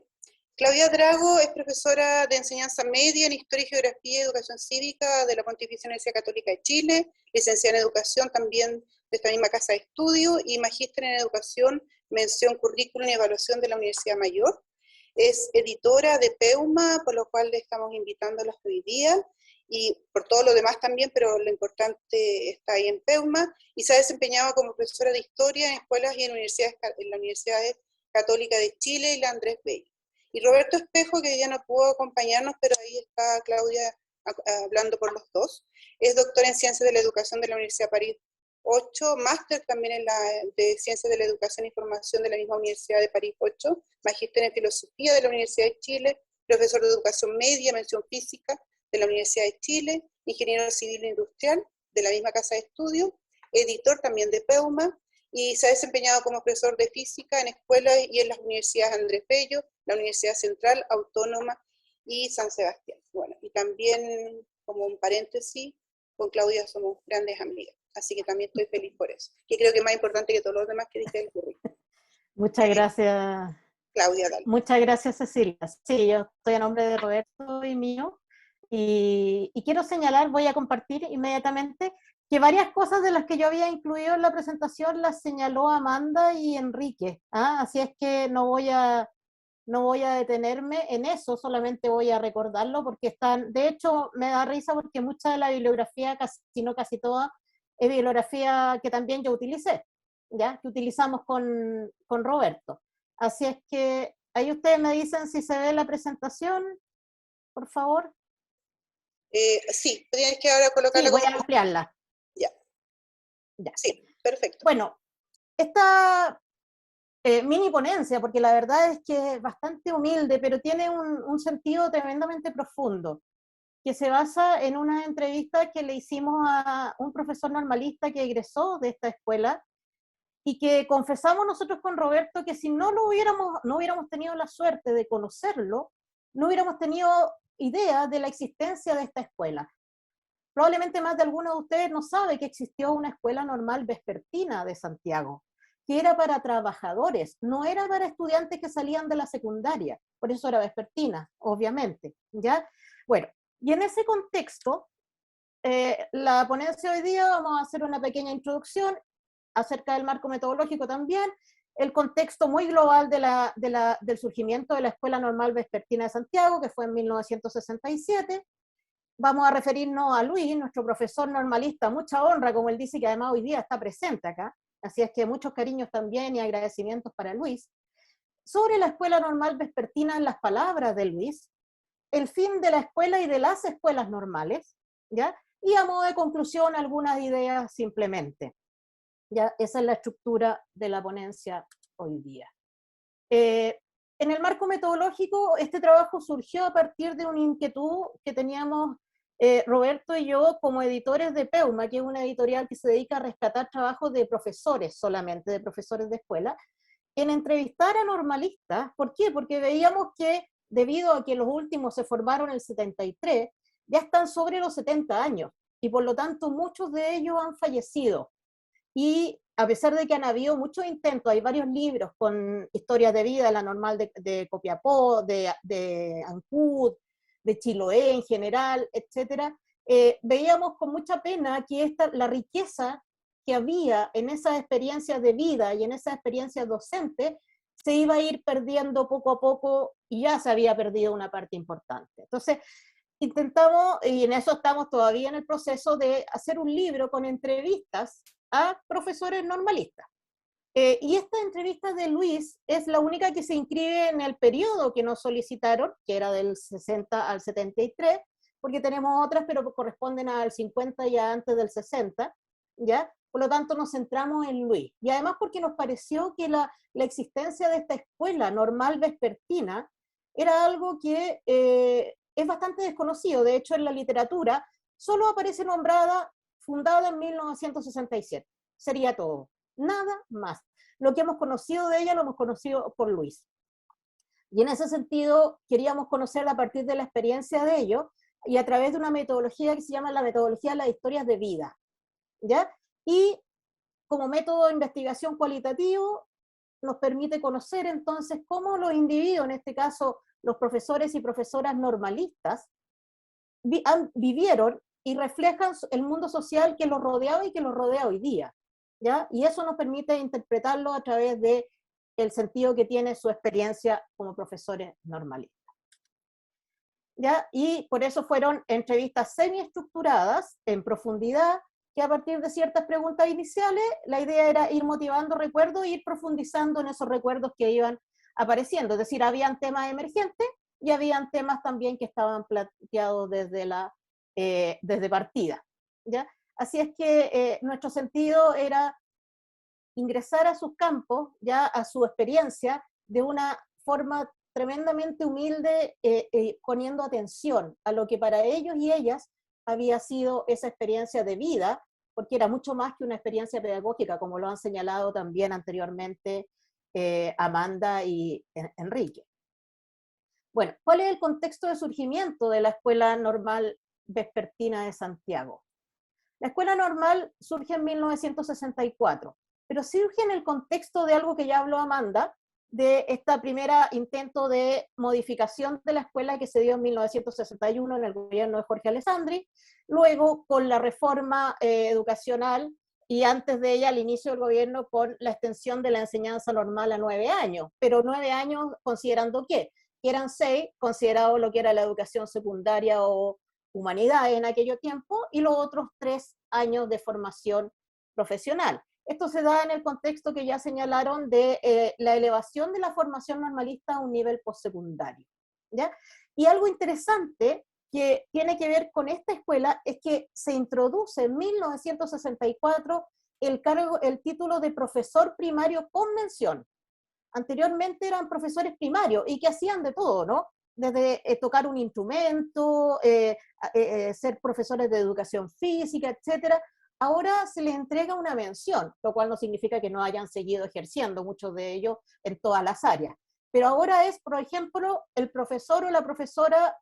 [SPEAKER 1] Claudia Drago es profesora de enseñanza media en Historia, Geografía y Educación Cívica de la Pontificia Universidad Católica de Chile, licenciada en Educación también de esta misma casa de estudio, y magíster en Educación, mención Currículum y Evaluación de la Universidad Mayor. Es editora de PEUMA, por lo cual le estamos invitándolas hoy día, y por todo lo demás también, pero lo importante está ahí en PEUMA, y se ha desempeñado como profesora de Historia en escuelas y en la Universidad Católica de Chile y la Andrés Bello. Y Roberto Espejo, que ya no pudo acompañarnos, pero ahí está Claudia hablando por los dos, es doctor en Ciencias de la Educación de la Universidad París 8, máster también de Ciencias de la Educación e Información de la misma Universidad de París 8, magíster en Filosofía de la Universidad de Chile, profesor de Educación Media, mención Física de la Universidad de Chile, ingeniero civil e industrial de la misma casa de estudio, editor también de PEUMA, y se ha desempeñado como profesor de Física en escuelas y en las universidades Andrés Bello, la Universidad Central, Autónoma y San Sebastián. Bueno, y también, como un paréntesis, con Claudia somos grandes amigas, así que también estoy feliz por eso, que creo que es más importante que todos los demás que dije el currículum.
[SPEAKER 6] Muchas gracias.
[SPEAKER 1] Claudia, dale.
[SPEAKER 6] Muchas gracias, Cecilia. Sí, yo estoy a nombre de Roberto y mío, y quiero señalar, voy a compartir inmediatamente, que varias cosas de las que yo había incluido en la presentación las señaló Amanda y Enrique, así es que no voy a detenerme en eso, solamente voy a recordarlo, porque de hecho me da risa porque mucha de la bibliografía, si no casi toda, es bibliografía que también yo utilicé, ¿ya? Que utilizamos con Roberto. Así es que ahí ustedes me dicen si se ve la presentación, por favor.
[SPEAKER 1] Sí, tienes que ahora colocarla.
[SPEAKER 6] Sí, voy a ampliarla.
[SPEAKER 1] Ya. Sí, perfecto.
[SPEAKER 6] Bueno, esta mini ponencia, porque la verdad es que es bastante humilde, pero tiene un sentido tremendamente profundo, que se basa en una entrevista que le hicimos a un profesor normalista que egresó de esta escuela, y que confesamos nosotros con Roberto que si no hubiéramos tenido la suerte de conocerlo, no hubiéramos tenido idea de la existencia de esta escuela. Probablemente más de alguno de ustedes no sabe que existió una escuela normal vespertina de Santiago, que era para trabajadores, no era para estudiantes que salían de la secundaria, por eso era vespertina, obviamente, ¿ya? Bueno, y en ese contexto, la ponencia hoy día vamos a hacer una pequeña introducción acerca del marco metodológico también, el contexto muy global del surgimiento de la Escuela Normal Vespertina de Santiago, que fue en 1967, vamos a referirnos a Luis, nuestro profesor normalista, mucha honra, como él dice, que además hoy día está presente acá, así es que muchos cariños también y agradecimientos para Luis. Sobre la Escuela Normal Vespertina, en las palabras de Luis, el fin de la escuela y de las escuelas normales, ¿ya? Y a modo de conclusión, algunas ideas simplemente. ¿Ya? Esa es la estructura de la ponencia hoy día. En el marco metodológico, este trabajo surgió a partir de una inquietud que teníamos Roberto y yo como editores de PEUMA, que es una editorial que se dedica a rescatar trabajos de profesores solamente, de profesores de escuela, en entrevistar a normalistas. ¿Por qué? Porque veíamos que debido a que los últimos se formaron en el 73, ya están sobre los 70 años, y por lo tanto muchos de ellos han fallecido. Y a pesar de que han habido muchos intentos, hay varios libros con historias de vida, la normal de Copiapó, de Ancud, de Chiloé en general, etc., veíamos con mucha pena que la riqueza que había en esas experiencias de vida y en esas experiencias docentes se iba a ir perdiendo poco a poco, y ya se había perdido una parte importante. Entonces, intentamos, y en eso estamos todavía en el proceso de hacer un libro con entrevistas a profesores normalistas. Y esta entrevista de Luis es la única que se inscribe en el periodo que nos solicitaron, que era del 60 al 73, porque tenemos otras, pero corresponden al 50 y a antes del 60, ¿ya? Por lo tanto, nos centramos en Luis. Y además porque nos pareció que la existencia de esta escuela normal vespertina era algo que es bastante desconocido. De hecho, en la literatura solo aparece nombrada, fundada en 1967. Sería todo. Nada más. Lo que hemos conocido de ella lo hemos conocido por Luis. Y en ese sentido, queríamos conocerla a partir de la experiencia de ellos y a través de una metodología que se llama la metodología de las historias de vida, ¿ya? Y como método de investigación cualitativo nos permite conocer entonces cómo los individuos, en este caso los profesores y profesoras normalistas, vivieron y reflejan el mundo social que los rodeaba y que los rodea hoy día, ¿ya? Y eso nos permite interpretarlo a través de el sentido que tiene su experiencia como profesores normalistas, ¿ya? Y por eso fueron entrevistas semiestructuradas, en profundidad, que a partir de ciertas preguntas iniciales, la idea era ir motivando recuerdos e ir profundizando en esos recuerdos que iban apareciendo. Es decir, habían temas emergentes y habían temas también que estaban planteados desde partida, ¿ya? Así es que nuestro sentido era ingresar a sus campos, ya a su experiencia, de una forma tremendamente humilde, poniendo atención a lo que para ellos y ellas había sido esa experiencia de vida, porque era mucho más que una experiencia pedagógica, como lo han señalado también anteriormente Amanda y Enrique. Bueno, ¿cuál es el contexto de surgimiento de la Escuela Normal Vespertina de Santiago? La Escuela Normal surge en 1964, pero surge en el contexto de algo que ya habló Amanda, de esta primera intento de modificación de la escuela que se dio en 1961 en el gobierno de Jorge Alessandri, luego con la reforma educacional y antes de ella al inicio del gobierno con la extensión de la enseñanza normal a 9 años, pero 9 años considerando que eran 6, considerado lo que era la educación secundaria o humanidades en aquello tiempo, y los otros 3 años de formación profesional. Esto se da en el contexto que ya señalaron de la elevación de la formación normalista a un nivel postsecundario, ¿ya? Y algo interesante que tiene que ver con esta escuela es que se introduce en 1964 el título de profesor primario con mención. Anteriormente eran profesores primarios y que hacían de todo, ¿no? Desde tocar un instrumento, ser profesores de educación física, etcétera. Ahora se les entrega una mención, lo cual no significa que no hayan seguido ejerciendo, muchos de ellos en todas las áreas. Pero ahora es, por ejemplo, el profesor o la profesora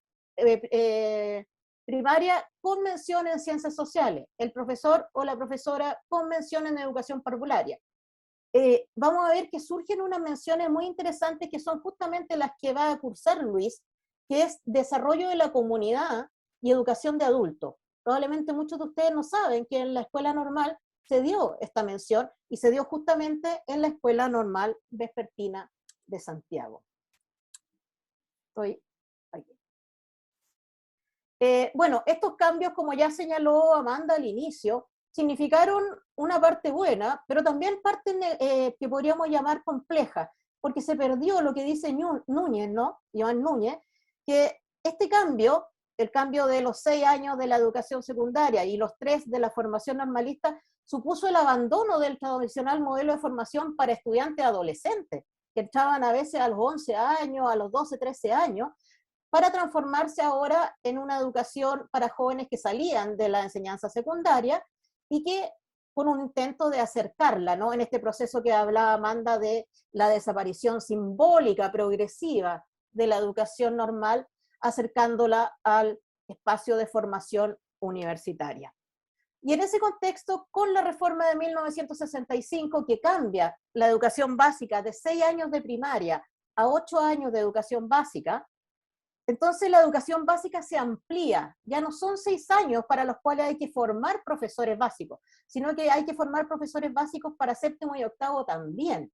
[SPEAKER 6] primaria con mención en ciencias sociales, el profesor o la profesora con mención en educación parvularia. Vamos a ver que surgen unas menciones muy interesantes que son justamente las que va a cursar Luis, que es desarrollo de la comunidad y educación de adultos. Probablemente muchos de ustedes no saben que en la escuela normal se dio esta mención y se dio justamente en la Escuela Normal Vespertina de Santiago. Estoy aquí. Bueno, estos cambios, como ya señaló Amanda al inicio, significaron una parte buena, pero también parte que podríamos llamar compleja, porque se perdió lo que dice Núñez, ¿no? Iván Núñez, que este cambio, el cambio de los 6 años de la educación secundaria y los 3 de la formación normalista, supuso el abandono del tradicional modelo de formación para estudiantes adolescentes, que entraban a veces a los 11 años, a los 12, 13 años, para transformarse ahora en una educación para jóvenes que salían de la enseñanza secundaria y que con un intento de acercarla, ¿no? En este proceso que hablaba Amanda de la desaparición simbólica, progresiva de la educación normal, acercándola al espacio de formación universitaria. Y en ese contexto, con la reforma de 1965, que cambia la educación básica de 6 años de primaria a 8 años de educación básica, entonces la educación básica se amplía, ya no son 6 años para los cuales hay que formar profesores básicos, sino que hay que formar profesores básicos para séptimo y octavo también.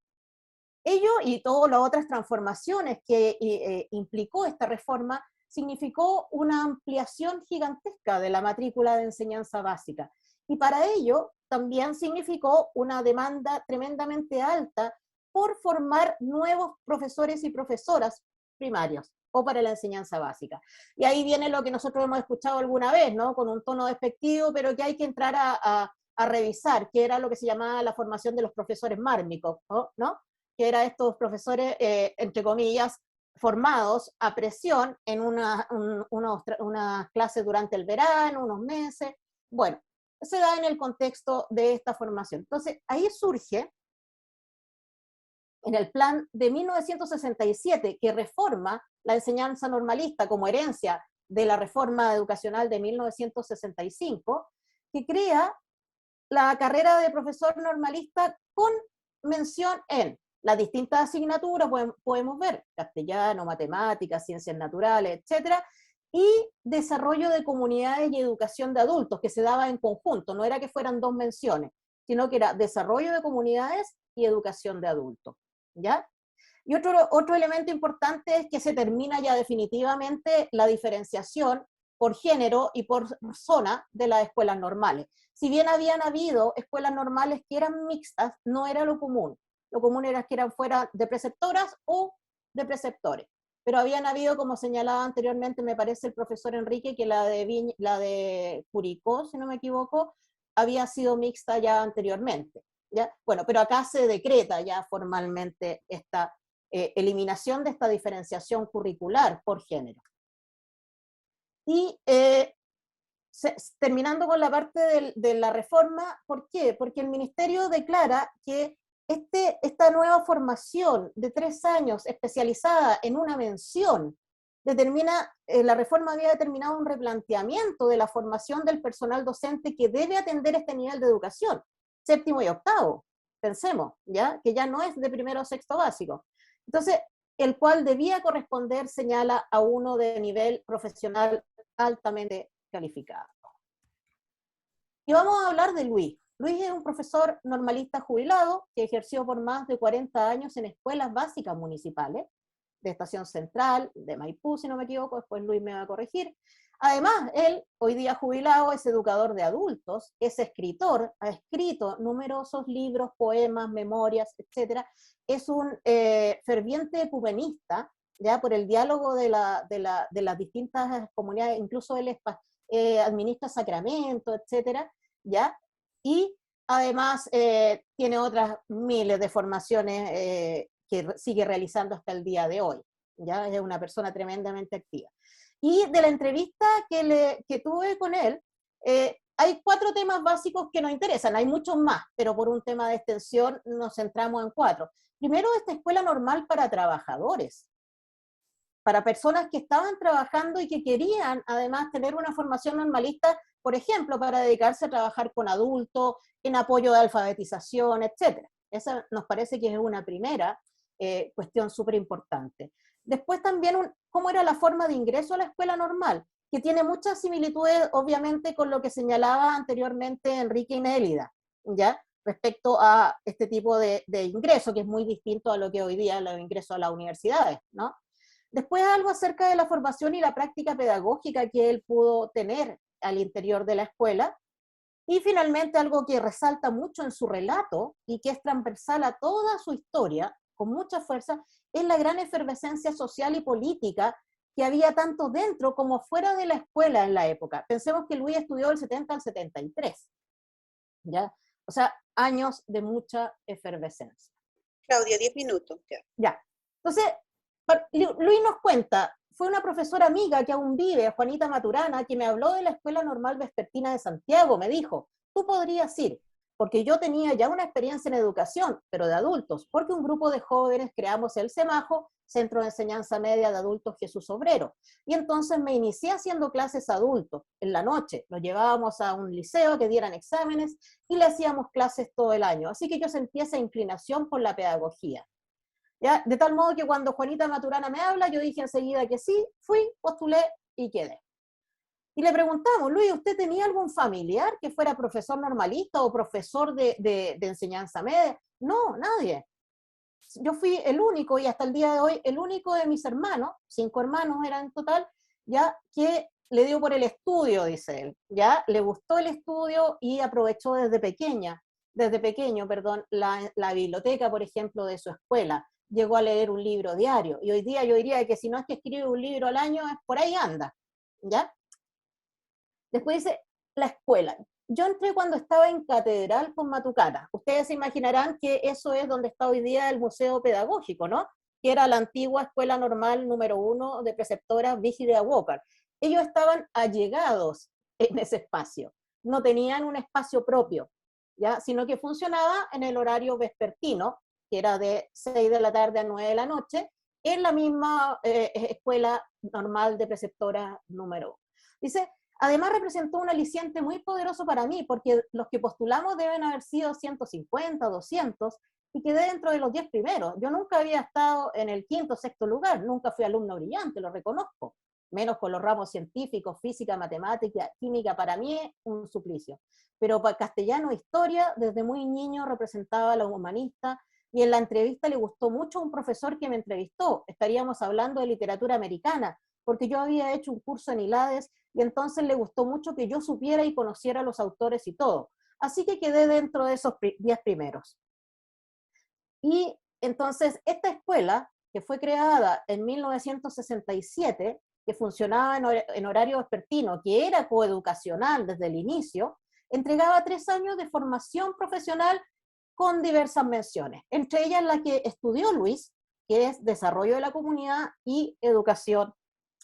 [SPEAKER 6] Ello y todas las otras transformaciones que implicó esta reforma significó una ampliación gigantesca de la matrícula de enseñanza básica. Y para ello también significó una demanda tremendamente alta por formar nuevos profesores y profesoras primarios. o para la enseñanza básica. Y ahí viene lo que nosotros hemos escuchado alguna vez, ¿no? Con un tono despectivo, pero que hay que entrar a revisar, que era lo que se llamaba la formación de los profesores mármicos, ¿no? Que eran estos profesores, entre comillas, formados a presión en unas clases durante el verano, unos meses. Bueno, se da en el contexto de esta formación. Entonces, ahí surge, en el plan de 1967, que reforma la enseñanza normalista como herencia de la reforma educacional de 1965, que crea la carrera de profesor normalista con mención en las distintas asignaturas, podemos ver, castellano, matemáticas, ciencias naturales, etcétera, y desarrollo de comunidades y educación de adultos, que se daba en conjunto, no era que fueran dos menciones, sino que era desarrollo de comunidades y educación de adultos, ¿ya? Y otro elemento importante es que se termina ya definitivamente la diferenciación por género y por zona de las escuelas normales. Si bien habían habido escuelas normales que eran mixtas, no era lo común. Lo común era que fueran de preceptoras o de preceptores. Pero habían habido, como señalaba anteriormente, me parece el profesor Enrique, que la de Curicó, si no me equivoco, había sido mixta ya anteriormente, ¿ya? Bueno, pero acá se decreta ya formalmente esta eliminación de esta diferenciación curricular por género. Y terminando con la parte de la reforma, ¿por qué? Porque el Ministerio declara que esta nueva formación de 3 años especializada en una mención la reforma había determinado un replanteamiento de la formación del personal docente que debe atender este nivel de educación, 7º y 8º, pensemos, ¿ya? Que ya no es de 1º o 6º básico. Entonces, el cual debía corresponder, señala, a uno de nivel profesional altamente calificado. Y vamos a hablar de Luis. Luis es un profesor normalista jubilado que ejerció por más de 40 años en escuelas básicas municipales, de Estación Central, de Maipú, si no me equivoco, después Luis me va a corregir. Además, él, hoy día jubilado, es educador de adultos, es escritor, ha escrito numerosos libros, poemas, memorias, etc. Es un ferviente ecumenista, ya por el diálogo de las distintas comunidades, incluso él administra sacramentos, etc. ¿Ya? Y además tiene otras miles de formaciones que sigue realizando hasta el día de hoy. ¿Ya? Es una persona tremendamente activa. Y de la entrevista que tuve con él, hay 4 temas básicos que nos interesan, hay muchos más, pero por un tema de extensión nos centramos en 4. Primero, esta escuela normal para trabajadores, para personas que estaban trabajando y que querían además tener una formación normalista, por ejemplo, para dedicarse a trabajar con adultos, en apoyo de alfabetización, etc. Esa nos parece que es una primera cuestión súper importante. Después también cómo era la forma de ingreso a la escuela normal, que tiene muchas similitudes, obviamente, con lo que señalaba anteriormente Enrique y Nélida, ¿ya? Respecto a este tipo de ingreso, que es muy distinto a lo que hoy día es el ingreso a las universidades, ¿no? Después algo acerca de la formación y la práctica pedagógica que él pudo tener al interior de la escuela. Y finalmente algo que resalta mucho en su relato y que es transversal a toda su historia, con mucha fuerza, es la gran efervescencia social y política que había tanto dentro como fuera de la escuela en la época. Pensemos que Luis estudió del 70 al 73, ¿ya? O sea, años de mucha efervescencia.
[SPEAKER 1] Claudia, 10 minutos.
[SPEAKER 6] Ya. Entonces, Luis nos cuenta, fue una profesora amiga que aún vive, Juanita Maturana, que me habló de la Escuela Normal Vespertina de Santiago. Me dijo, tú podrías ir, porque yo tenía ya una experiencia en educación, pero de adultos, porque un grupo de jóvenes creamos el CEMAJO, Centro de Enseñanza Media de Adultos Jesús Obrero, y entonces me inicié haciendo clases a adultos. En la noche los llevábamos a un liceo que dieran exámenes y le hacíamos clases todo el año, así que yo sentí esa inclinación por la pedagogía. ¿Ya? De tal modo que cuando Juanita Maturana me habla, yo dije enseguida que sí, fui, postulé y quedé. Y le preguntamos, Luis, ¿usted tenía algún familiar que fuera profesor normalista o profesor de enseñanza media? No, nadie. Yo fui el único, y hasta el día de hoy, el único de mis hermanos, 5 hermanos eran en total, ya que le dio por el estudio, dice él. Ya le gustó el estudio y aprovechó desde pequeño, la biblioteca, por ejemplo, de su escuela. llegó a leer un libro diario. Y hoy día yo diría que si no es que escribe un libro al año, es por ahí anda, ¿ya? Después dice, la escuela. Yo entré cuando estaba en Catedral con Matucana. Ustedes se imaginarán que eso es donde está hoy día el Museo Pedagógico, ¿no? Que era la antigua Escuela Normal número 1 de preceptora Brígida Walker. Ellos estaban allegados en ese espacio, no tenían un espacio propio, ¿ya? Sino que funcionaba en el horario vespertino, que era de 6 de la tarde a 9 de la noche, en la misma Escuela Normal de preceptora número 1. Dice, además representó un aliciente muy poderoso para mí, porque los que postulamos deben haber sido 150, 200, y quedé dentro de los 10 primeros. Yo nunca había estado en el quinto o sexto lugar, nunca fui alumno brillante, lo reconozco, menos con los ramos científicos, física, matemática, química, para mí es un suplicio. Pero para castellano, historia, desde muy niño representaba a los humanistas, y en la entrevista le gustó mucho un profesor que me entrevistó. Estaríamos hablando de literatura americana, porque yo había hecho un curso en ILADES, y entonces le gustó mucho que yo supiera y conociera a los autores y todo. Así que quedé dentro de esos 10 primeros. Y entonces esta escuela, que fue creada en 1967, que funcionaba en horario vespertino, que era coeducacional desde el inicio, entregaba 3 años de formación profesional con diversas menciones, entre ellas la que estudió Luis, que es desarrollo de la comunidad y educación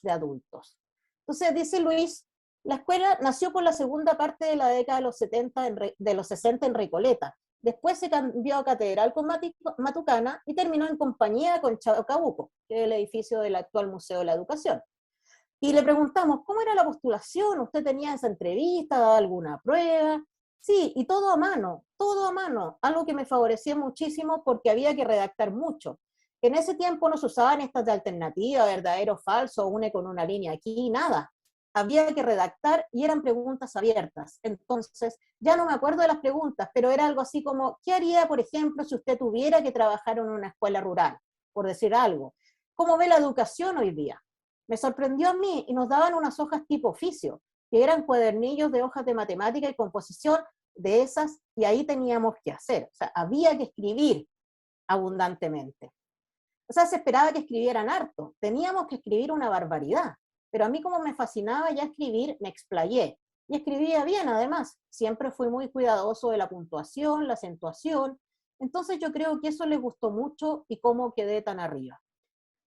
[SPEAKER 6] de adultos. Entonces, dice Luis, la escuela nació por la segunda parte de la década de los 60 en Recoleta. Después se cambió a Catedral con Matucana y terminó en compañía con Chacabuco, que es el edificio del actual Museo de la Educación. Y le preguntamos, ¿cómo era la postulación? ¿Usted tenía esa entrevista, daba alguna prueba? Sí, y todo a mano, algo que me favorecía muchísimo porque había que redactar mucho. En ese tiempo no se usaban estas de alternativa, verdadero, falso, une con una línea aquí, nada. Había que redactar y eran preguntas abiertas. Entonces, ya no me acuerdo de las preguntas, pero era algo así como, ¿qué haría, por ejemplo, si usted tuviera que trabajar en una escuela rural? Por decir algo. ¿Cómo ve la educación hoy día? Me sorprendió a mí y nos daban unas hojas tipo oficio, que eran cuadernillos de hojas de matemática y composición de esas, y ahí teníamos que hacer. O sea, había que escribir abundantemente. O sea, se esperaba que escribieran harto, teníamos que escribir una barbaridad, pero a mí como me fascinaba ya escribir, me explayé, y escribía bien además, siempre fui muy cuidadoso de la puntuación, la acentuación, entonces yo creo que eso les gustó mucho y cómo quedé tan arriba.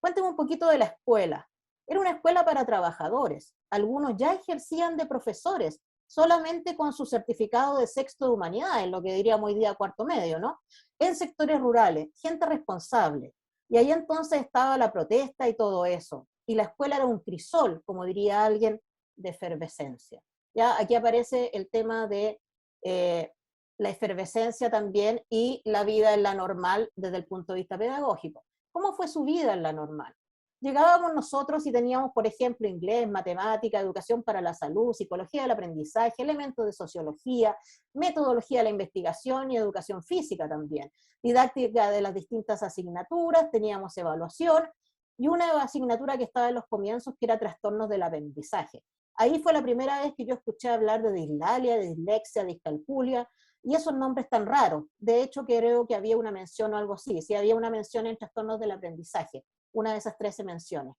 [SPEAKER 6] Cuéntenme un poquito de la escuela. Era una escuela para trabajadores, algunos ya ejercían de profesores, solamente con su certificado de sexto de humanidades, lo que diríamos hoy día cuarto medio, ¿no? En sectores rurales, gente responsable. Y ahí entonces estaba la protesta y todo eso. Y la escuela era un crisol, como diría alguien, de efervescencia. Ya aquí aparece el tema de la efervescencia también y la vida en la normal desde el punto de vista pedagógico. ¿Cómo fue su vida en la normal? Llegábamos nosotros y teníamos, por ejemplo, inglés, matemática, educación para la salud, psicología del aprendizaje, elementos de sociología, metodología de la investigación y educación física también. Didáctica de las distintas asignaturas, teníamos evaluación y una asignatura que estaba en los comienzos que era trastornos del aprendizaje. Ahí fue la primera vez que yo escuché hablar de dislalia, de dislexia, discalculia, y esos nombres tan raros. De hecho, creo que había una mención o algo así, sí había una mención en trastornos del aprendizaje, una de esas 13 menciones.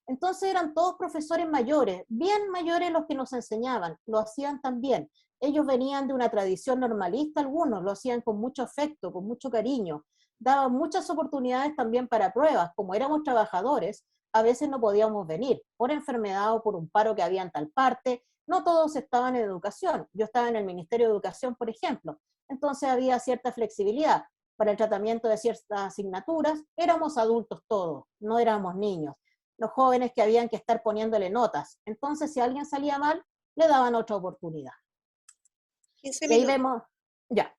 [SPEAKER 6] Entonces eran todos profesores mayores, bien mayores los que nos enseñaban, lo hacían también. Ellos venían de una tradición normalista, algunos lo hacían con mucho afecto, con mucho cariño, daban muchas oportunidades también para pruebas, como éramos trabajadores, a veces no podíamos venir, por enfermedad o por un paro que había en tal parte, no todos estaban en educación, yo estaba en el Ministerio de Educación, por ejemplo, entonces había cierta flexibilidad para el tratamiento de ciertas asignaturas, éramos adultos todos, no éramos niños, los jóvenes que habían que estar poniéndole notas, entonces si alguien salía mal, le daban otra oportunidad.
[SPEAKER 1] 15
[SPEAKER 6] y ahí
[SPEAKER 1] minutos.
[SPEAKER 6] vemos, ya,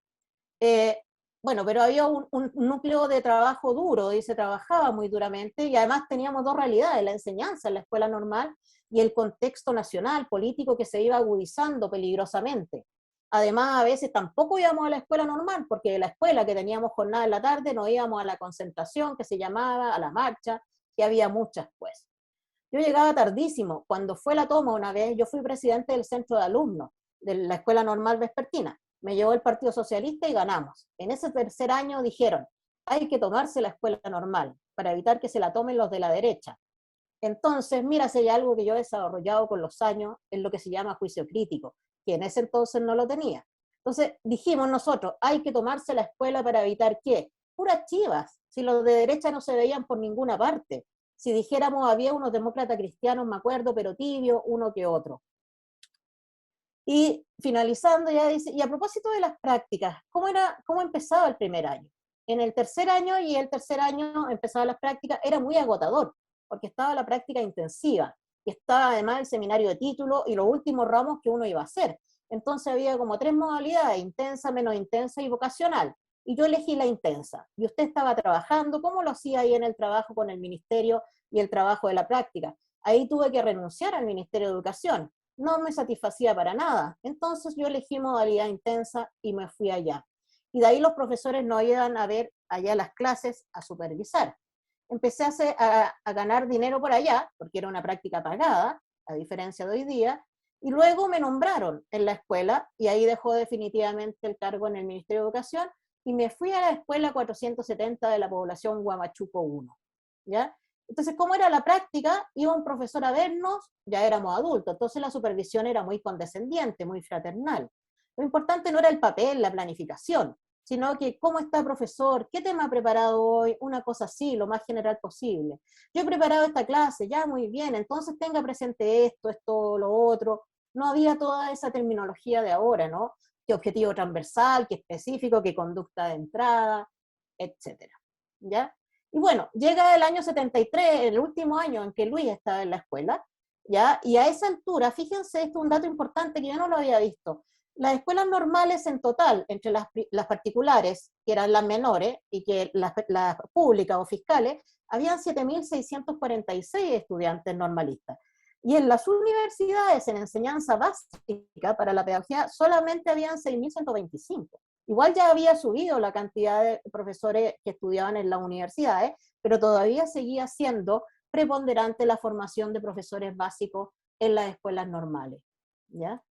[SPEAKER 6] bueno, pero había un núcleo de trabajo duro y se trabajaba muy duramente y además teníamos dos realidades, la enseñanza en la escuela normal y el contexto nacional, político que se iba agudizando peligrosamente. Además, a veces tampoco íbamos a la escuela normal, porque de la escuela que teníamos jornada en la tarde, nos íbamos a la concentración que se llamaba, a la marcha, que había muchas pues. Yo llegaba tardísimo, cuando fue la toma una vez, yo fui presidente del centro de alumnos de la escuela normal vespertina, me llevó el Partido Socialista y ganamos. En ese tercer año dijeron, hay que tomarse la escuela normal para evitar que se la tomen los de la derecha. Entonces, mira, si hay algo que yo he desarrollado con los años, es lo que se llama juicio crítico, que en ese entonces no lo tenía. Entonces, dijimos nosotros, hay que tomarse la escuela para evitar ¿qué? Puras chivas, si los de derecha no se veían por ninguna parte. Si dijéramos, había unos demócratas cristianos, me acuerdo, pero tibio, uno que otro. Y finalizando, ya dice, y a propósito de las prácticas, ¿cómo empezaba el primer año? En el tercer año, y el tercer año empezaba las prácticas, era muy agotador, porque estaba la práctica intensiva, y estaba además el seminario de título y los últimos ramos que uno iba a hacer. Entonces había como 3 modalidades, intensa, menos intensa y vocacional. Y yo elegí la intensa. Y usted estaba trabajando, ¿cómo lo hacía ahí en el trabajo con el ministerio y el trabajo de la práctica? Ahí tuve que renunciar al Ministerio de Educación. No me satisfacía para nada. Entonces yo elegí modalidad intensa y me fui allá. Y de ahí los profesores no iban a ver allá las clases, a supervisar. Empecé a ganar dinero por allá, porque era una práctica pagada, a diferencia de hoy día, y luego me nombraron en la escuela, y ahí dejó definitivamente el cargo en el Ministerio de Educación, y me fui a la escuela 470 de la población Huamachuco 1, ¿ya? Entonces, ¿cómo era la práctica? Iba un profesor a vernos, ya éramos adultos, entonces la supervisión era muy condescendiente, muy fraternal. Lo importante no era el papel, la planificación, sino que cómo está profesor, qué tema ha preparado hoy, una cosa así, lo más general posible. Yo he preparado esta clase, ya muy bien, entonces tenga presente esto, lo otro. No había toda esa terminología de ahora, ¿no? Qué objetivo transversal, qué específico, qué conducta de entrada, etcétera. ¿Ya? Y bueno, llega el año 73, el último año en que Luis estaba en la escuela, ¿ya? Y a esa altura, fíjense, esto es un dato importante que yo no lo había visto. Las escuelas normales en total, entre las particulares, que eran las menores, y que las públicas o fiscales, habían 7.646 estudiantes normalistas. Y en las universidades en enseñanza básica para la pedagogía solamente habían 6.125. Igual ya había subido la cantidad de profesores que estudiaban en las universidades, pero todavía seguía siendo preponderante la formación de profesores básicos en las escuelas normales, ¿ya?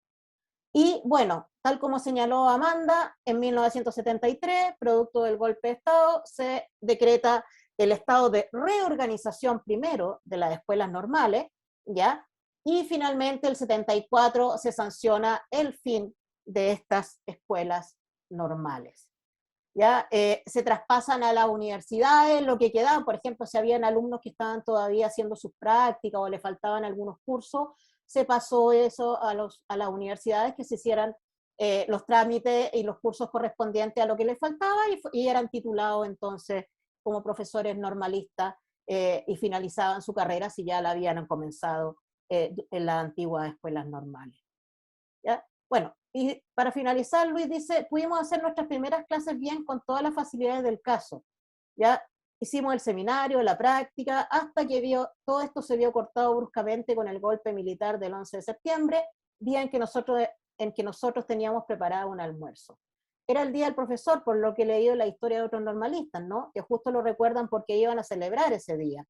[SPEAKER 6] Y bueno, tal como señaló Amanda, en 1973, producto del golpe de Estado, se decreta el estado de reorganización primero de las escuelas normales, ¿ya? Y finalmente el 74 se sanciona el fin de estas escuelas normales. ¿Ya? Se traspasan a las universidades, lo que quedaban, por ejemplo, si habían alumnos que estaban todavía haciendo sus prácticas o le faltaban algunos cursos, se pasó eso a las universidades que se hicieran los trámites y los cursos correspondientes a lo que les faltaba y eran titulados entonces como profesores normalistas y finalizaban su carrera si ya la habían comenzado en las antiguas escuelas normales. ¿Ya? Bueno, y para finalizar, Luis dice, pudimos hacer nuestras primeras clases bien con todas las facilidades del caso. ¿Ya? Hicimos el seminario, la práctica, hasta que todo esto se vio cortado bruscamente con el golpe militar del 11 de septiembre, día en que nosotros teníamos preparado un almuerzo. Era el día del profesor, por lo que he leído la historia de otros normalistas, ¿no? Que justo lo recuerdan porque iban a celebrar ese día.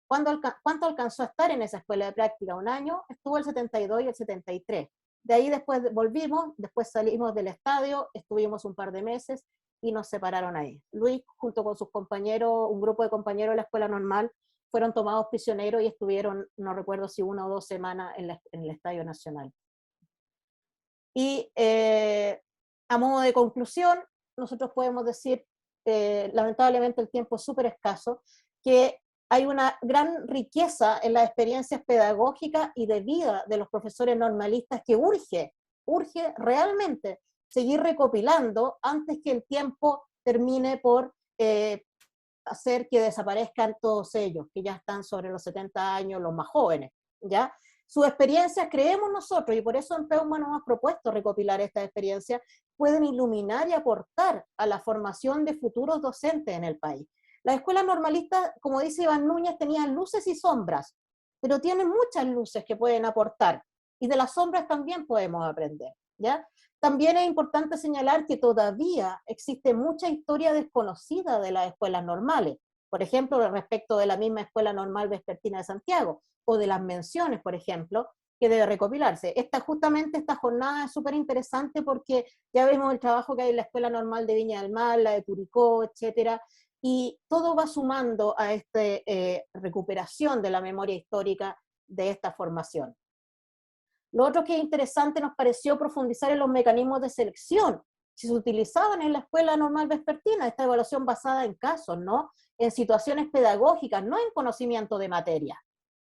[SPEAKER 6] ¿Cuánto alcanzó a estar en esa escuela de práctica? ¿Un año? Estuvo el 72 y el 73. De ahí después volvimos, después salimos del estadio, estuvimos un par de meses y nos separaron ahí. Luis, junto con sus compañeros, un grupo de compañeros de la escuela normal, fueron tomados prisioneros y estuvieron, no recuerdo si 1 o 2 semanas en el Estadio Nacional. Y a modo de conclusión, nosotros podemos decir, lamentablemente el tiempo es súper escaso, que hay una gran riqueza en las experiencias pedagógicas y de vida de los profesores normalistas que urge realmente seguir recopilando antes que el tiempo termine por hacer que desaparezcan todos ellos, que ya están sobre los 70 años, los más jóvenes, ¿ya? Sus experiencias, creemos nosotros, y por eso en Peuma nos hemos propuesto recopilar estas experiencias, pueden iluminar y aportar a la formación de futuros docentes en el país. Las escuelas normalistas, como dice Iván Núñez, tenían luces y sombras, pero tienen muchas luces que pueden aportar, y de las sombras también podemos aprender, ¿ya? También es importante señalar que todavía existe mucha historia desconocida de las escuelas normales, por ejemplo, respecto de la misma Escuela Normal Vespertina de Santiago, o de las menciones, por ejemplo, que debe recopilarse. Justamente esta jornada es súper interesante porque ya vemos el trabajo que hay en la Escuela Normal de Viña del Mar, la de Curicó, etcétera, y todo va sumando a esta recuperación de la memoria histórica de esta formación. Lo otro que es interesante nos pareció profundizar en los mecanismos de selección, si se utilizaban en la escuela normal vespertina, esta evaluación basada en casos, ¿no? En situaciones pedagógicas, no en conocimiento de materia.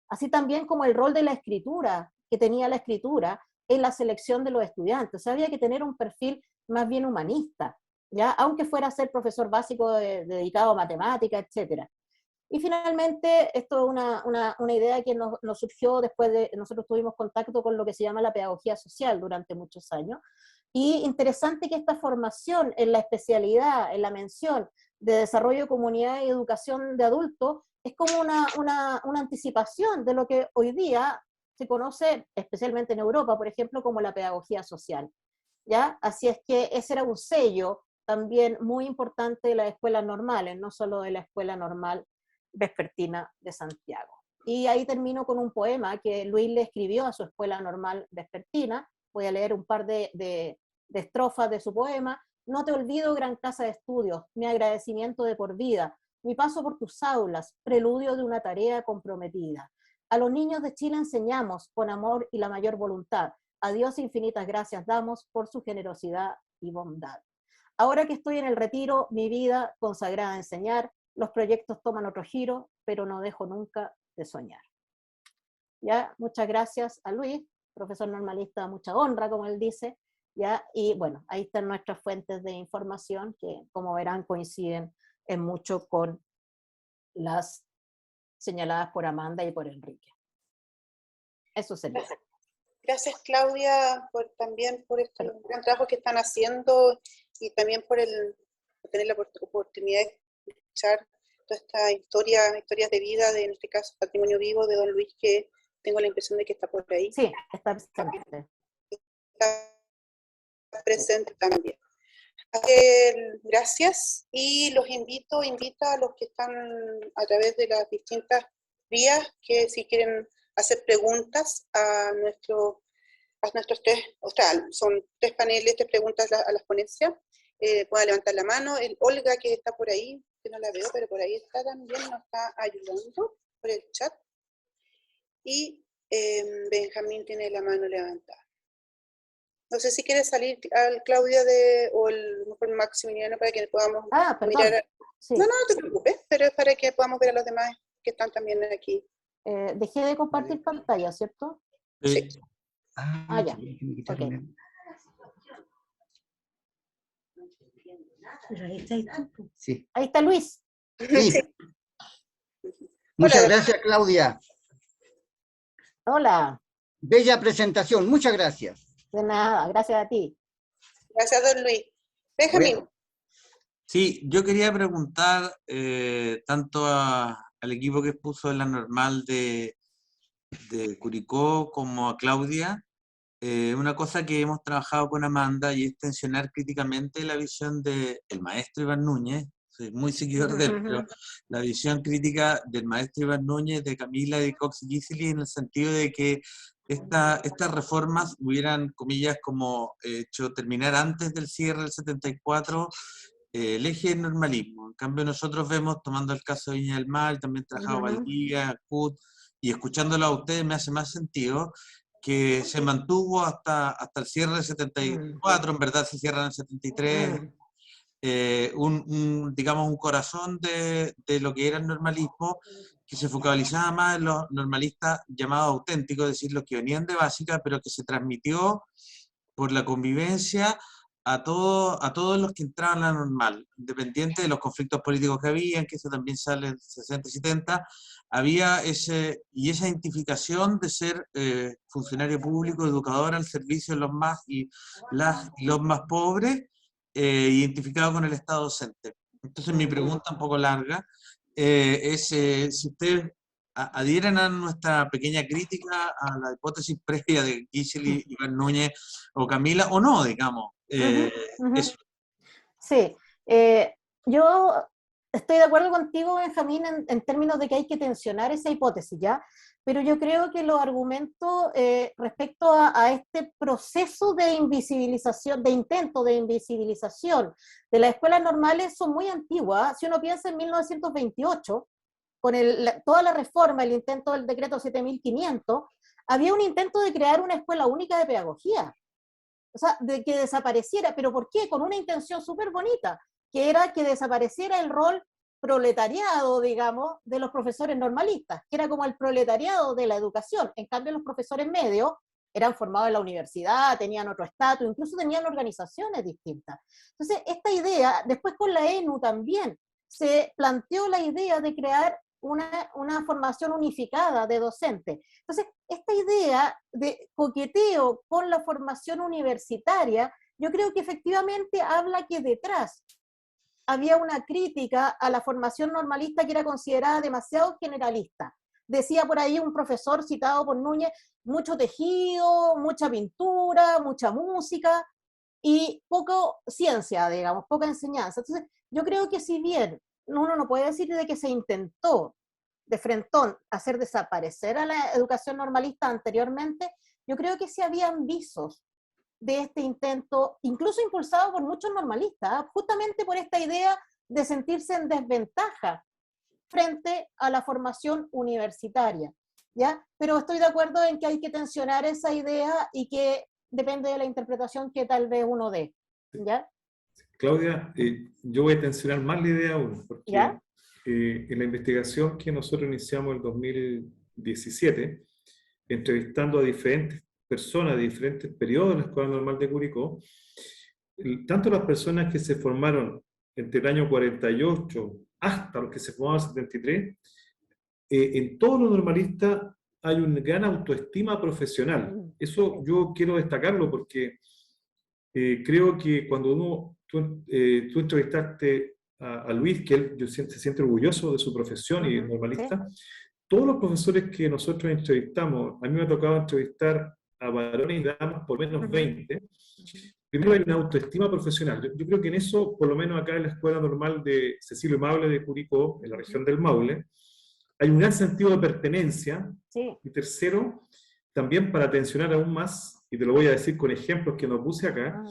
[SPEAKER 6] Así también como el rol de la escritura, que tenía la escritura en la selección de los estudiantes. O sea, había que tener un perfil más bien humanista, ¿ya? Aunque fuera a ser profesor básico dedicado a matemáticas, etc. Y finalmente, esto es una idea que nos surgió después de, nosotros tuvimos contacto con lo que se llama la pedagogía social durante muchos años, y interesante que esta formación en la especialidad, en la mención de desarrollo de comunidad y educación de adultos, es como una anticipación de lo que hoy día se conoce, especialmente en Europa, por ejemplo, como la pedagogía social, ¿ya? Así es que ese era un sello también muy importante de las escuelas normales, no solo de la Escuela Normal Vespertina de Santiago. Y ahí termino con un poema que Luis le escribió a su Escuela Normal Vespertina. Voy a leer un par de estrofas de su poema. No te olvido, gran casa de estudios, mi agradecimiento de por vida, mi paso por tus aulas, preludio de una tarea comprometida. A los niños de Chile enseñamos con amor y la mayor voluntad. A Dios infinitas gracias damos por su generosidad y bondad. Ahora que estoy en el retiro, mi vida consagrada a enseñar, los proyectos toman otro giro, pero no dejo nunca de soñar. ¿Ya? Muchas gracias a Luis, profesor normalista, mucha honra, como él dice, ¿ya? Y bueno, ahí están nuestras fuentes de información, que como verán coinciden en mucho con las señaladas por Amanda y por Enrique. Eso sería.
[SPEAKER 1] Gracias, Claudia, también por este gran trabajo que están haciendo y también por tener la oportunidad de escuchar toda esta historias de vida, en este caso Patrimonio Vivo de don Luis, que tengo la impresión de que está por ahí.
[SPEAKER 6] Sí, está presente.
[SPEAKER 1] Está presente también. Gracias, y los invita a los que están a través de las distintas vías, que si quieren hacer preguntas a nuestros tres, o sea, son 3 paneles, 3 preguntas a las ponencias, puedan levantar la mano. Olga, que está por ahí, que no la veo, pero por ahí está también, nos está ayudando por el chat, y Benjamín tiene la mano levantada. No sé si quiere salir Claudia o el Maximiliano para que podamos mirar.
[SPEAKER 6] Sí.
[SPEAKER 1] No te preocupes, pero es para que podamos ver a los demás que están también aquí.
[SPEAKER 6] Dejé de compartir pantalla, ¿cierto?
[SPEAKER 1] Sí.
[SPEAKER 6] Ya. Okay.
[SPEAKER 7] Pero ahí está tú. Sí.
[SPEAKER 6] Ahí está Luis.
[SPEAKER 7] Sí. Muchas gracias, Claudia.
[SPEAKER 6] Hola.
[SPEAKER 7] Bella presentación, muchas gracias.
[SPEAKER 6] De nada, gracias a ti.
[SPEAKER 1] Gracias, don Luis. Benjamín.
[SPEAKER 2] Bueno, sí, yo quería preguntar tanto al equipo que expuso en la normal de Curicó como a Claudia, una cosa que hemos trabajado con Amanda, y es tensionar críticamente la visión del maestro Iván Núñez. Soy muy seguidor de él, pero la visión crítica del maestro Iván Núñez, de Camila y de Cox y Giseli, en el sentido de que estas reformas hubieran, comillas, como hecho terminar antes del cierre del 74 el eje del normalismo. En cambio, nosotros vemos, tomando el caso de Viña del Mar, también trabajado Valdivia, CUT, y escuchándolo a ustedes me hace más sentido que se mantuvo hasta el cierre del 74, en verdad se cierra en el 73, digamos, un corazón de lo que era el normalismo, que se focalizaba más en los normalistas llamados auténticos, es decir, los que venían de básica, pero que se transmitió por la convivencia a todos los que entraban a la normal, independiente de los conflictos políticos que había, que eso también sale en 60 y 70, había esa identificación de ser funcionario público, educador al servicio de los más y los más pobres, identificado con el Estado docente. Entonces mi pregunta, un poco larga, es si ustedes adhieren a nuestra pequeña crítica a la hipótesis previa de Giseli, Iván Núñez o Camila, o no, digamos. Eso.
[SPEAKER 6] Sí, yo estoy de acuerdo contigo, Benjamín, en términos de que hay que tensionar esa hipótesis, ¿ya? Pero yo creo que los argumentos respecto a este proceso de invisibilización, de intento de invisibilización de las escuelas normales son muy antiguas. Si uno piensa en 1928, con toda la reforma, el intento del decreto 7500, había un intento de crear una escuela única de pedagogía. O sea, de que desapareciera. ¿Pero por qué? Con una intención súper bonita, que era que desapareciera el rol proletariado, digamos, de los profesores normalistas, que era como el proletariado de la educación. En cambio, los profesores medios eran formados en la universidad, tenían otro estatus, incluso tenían organizaciones distintas. Entonces, esta idea, después con la ENU también, se planteó la idea de crear una formación unificada de docentes. Entonces, esta idea de coqueteo con la formación universitaria, yo creo que efectivamente habla que detrás había una crítica a la formación normalista que era considerada demasiado generalista. Decía por ahí un profesor citado por Núñez, mucho tejido, mucha pintura, mucha música y poco ciencia, digamos, poca enseñanza. Entonces, yo creo que si bien uno no puede decir de que se intentó de frentón hacer desaparecer a la educación normalista anteriormente, yo creo que sí habían visos de este intento, incluso impulsado por muchos normalistas, justamente por esta idea de sentirse en desventaja frente a la formación universitaria, ¿ya? Pero estoy de acuerdo en que hay que tensionar esa idea y que depende de la interpretación que tal vez uno dé, ¿ya?
[SPEAKER 4] Claudia, yo voy a tensionar más la idea aún, porque
[SPEAKER 6] ¿Ya?
[SPEAKER 4] En la investigación que nosotros iniciamos en el 2017, entrevistando a diferentes personas de diferentes periodos de la Escuela Normal de Curicó, tanto las personas que se formaron entre el año 48 hasta los que se formaron en el 73, en todos los normalistas hay una gran autoestima profesional. Eso yo quiero destacarlo porque creo que cuando tú entrevistaste a Luis, que él se siente orgulloso de su profesión y es normalista, todos los profesores que nosotros entrevistamos, a mí me ha tocado entrevistar a varones y damas por menos 20, primero hay una autoestima profesional. Yo creo que en eso, por lo menos acá en la Escuela Normal de Cecilio Maule de Curicó, en la región del Maule, hay un gran sentido de pertenencia.
[SPEAKER 6] Sí.
[SPEAKER 4] Y tercero, también para tensionar aún más, y te lo voy a decir con ejemplos que nos puse acá,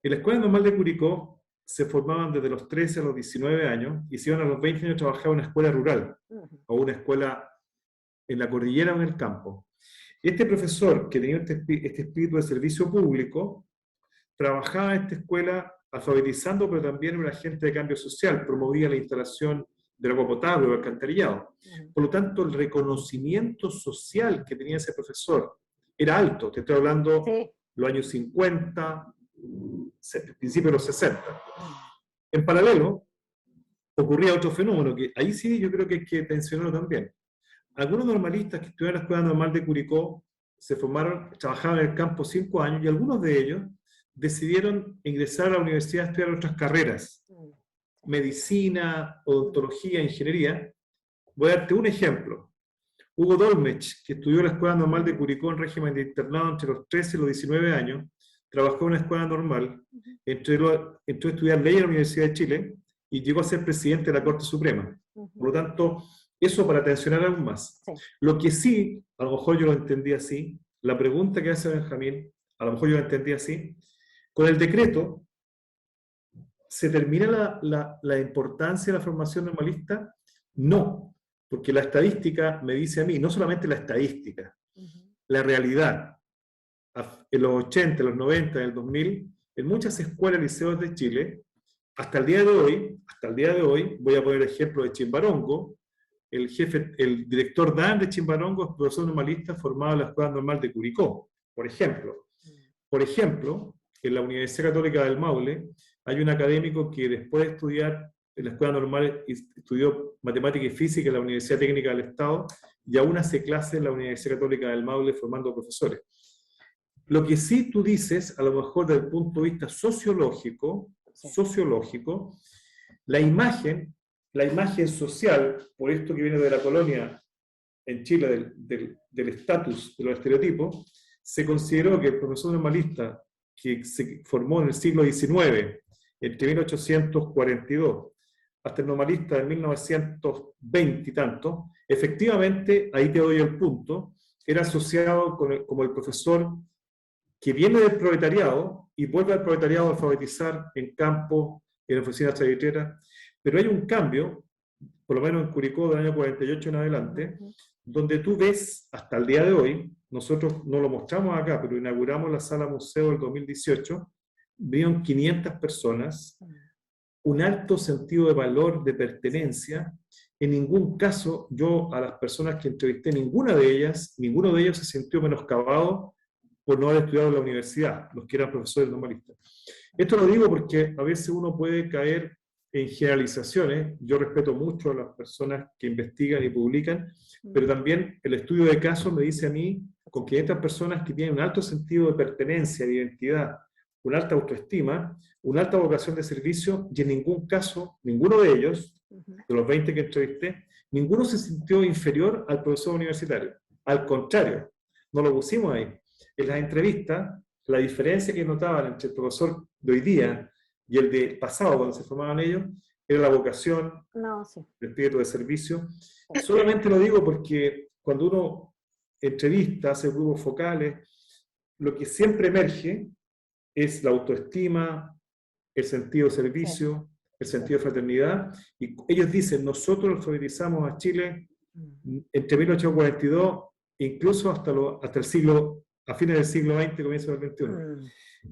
[SPEAKER 4] en la Escuela Normal de Curicó se formaban desde los 13 a los 19 años y se iban a los 20 años a trabajar en una escuela rural o una escuela en la cordillera o en el campo. Este profesor, que tenía este espíritu de servicio público, trabajaba en esta escuela alfabetizando, pero también era un agente de cambio social, promovía la instalación del agua potable o el alcantarillado. Por lo tanto, el reconocimiento social que tenía ese profesor era alto. Te estoy hablando los años 50, principios de los 60. En paralelo, ocurría otro fenómeno, que ahí sí yo creo que hay que tensionarlo también. Algunos normalistas que estudiaron en la Escuela Normal de Curicó se formaron, trabajaban en el campo 5 años, y algunos de ellos decidieron ingresar a la universidad a estudiar otras carreras, medicina, odontología, ingeniería. Voy a darte un ejemplo. Hugo Dolmech, que estudió en la Escuela Normal de Curicó en régimen de internado entre los 13 y los 19 años, trabajó en una escuela normal, entró a estudiar ley en la Universidad de Chile y llegó a ser presidente de la Corte Suprema. Por lo tanto, eso para tensionar aún más. Lo que sí, a lo mejor yo lo entendí así, la pregunta que hace Benjamín, a lo mejor yo lo entendí así, con el decreto se termina la importancia de la formación normalista. No, porque la estadística me dice a mí, no solamente la estadística, la realidad, en los 80, en los 90, en el 2000, en muchas escuelas y liceos de Chile, hasta el día de hoy, voy a poner el ejemplo de Chimbarongo, el director Dan de Chimbarongo es profesor normalista formado en la Escuela Normal de Curicó, por ejemplo. Por ejemplo, en la Universidad Católica del Maule, hay un académico que después de estudiar en la Escuela Normal estudió Matemática y Física en la Universidad Técnica del Estado, y aún hace clases en la Universidad Católica del Maule formando profesores. Lo que sí tú dices, a lo mejor desde el punto de vista sociológico, la imagen social, por esto que viene de la colonia en Chile, del estatus, de los estereotipos, se consideró que el profesor normalista que se formó en el siglo XIX, entre 1842 hasta el normalista de 1920 y tanto, efectivamente, ahí te doy el punto, era asociado como el profesor que viene del proletariado y vuelve al proletariado a alfabetizar en campo, en oficinas trailiteras, pero hay un cambio, por lo menos en Curicó del año 48 en adelante, donde tú ves, hasta el día de hoy, nosotros no lo mostramos acá, pero inauguramos la sala museo del 2018, vieron 500 personas, un alto sentido de valor, de pertenencia. En ningún caso, yo a las personas que entrevisté, ninguno de ellos se sintió menoscabado por no haber estudiado en la universidad, los que eran profesores normalistas. Esto lo digo porque a veces uno puede caer en generalizaciones. Yo respeto mucho a las personas que investigan y publican, pero también el estudio de casos me dice a mí, con 500 personas que tienen un alto sentido de pertenencia, de identidad, una alta autoestima, una alta vocación de servicio, y en ningún caso, ninguno de ellos, de los 20 que entrevisté, ninguno se sintió inferior al profesor universitario. Al contrario, no lo pusimos ahí. En las entrevistas, la diferencia que notaban entre el profesor de hoy día y el de pasado, cuando se formaban ellos, era la vocación, el espíritu de servicio. Solamente lo digo porque cuando uno entrevista, hace grupos focales, lo que siempre emerge es la autoestima, el sentido de servicio, el sentido de fraternidad, y ellos dicen, nosotros alfabetizamos a Chile entre 1842, incluso hasta el siglo, a fines del siglo XX, comienzo del XXI.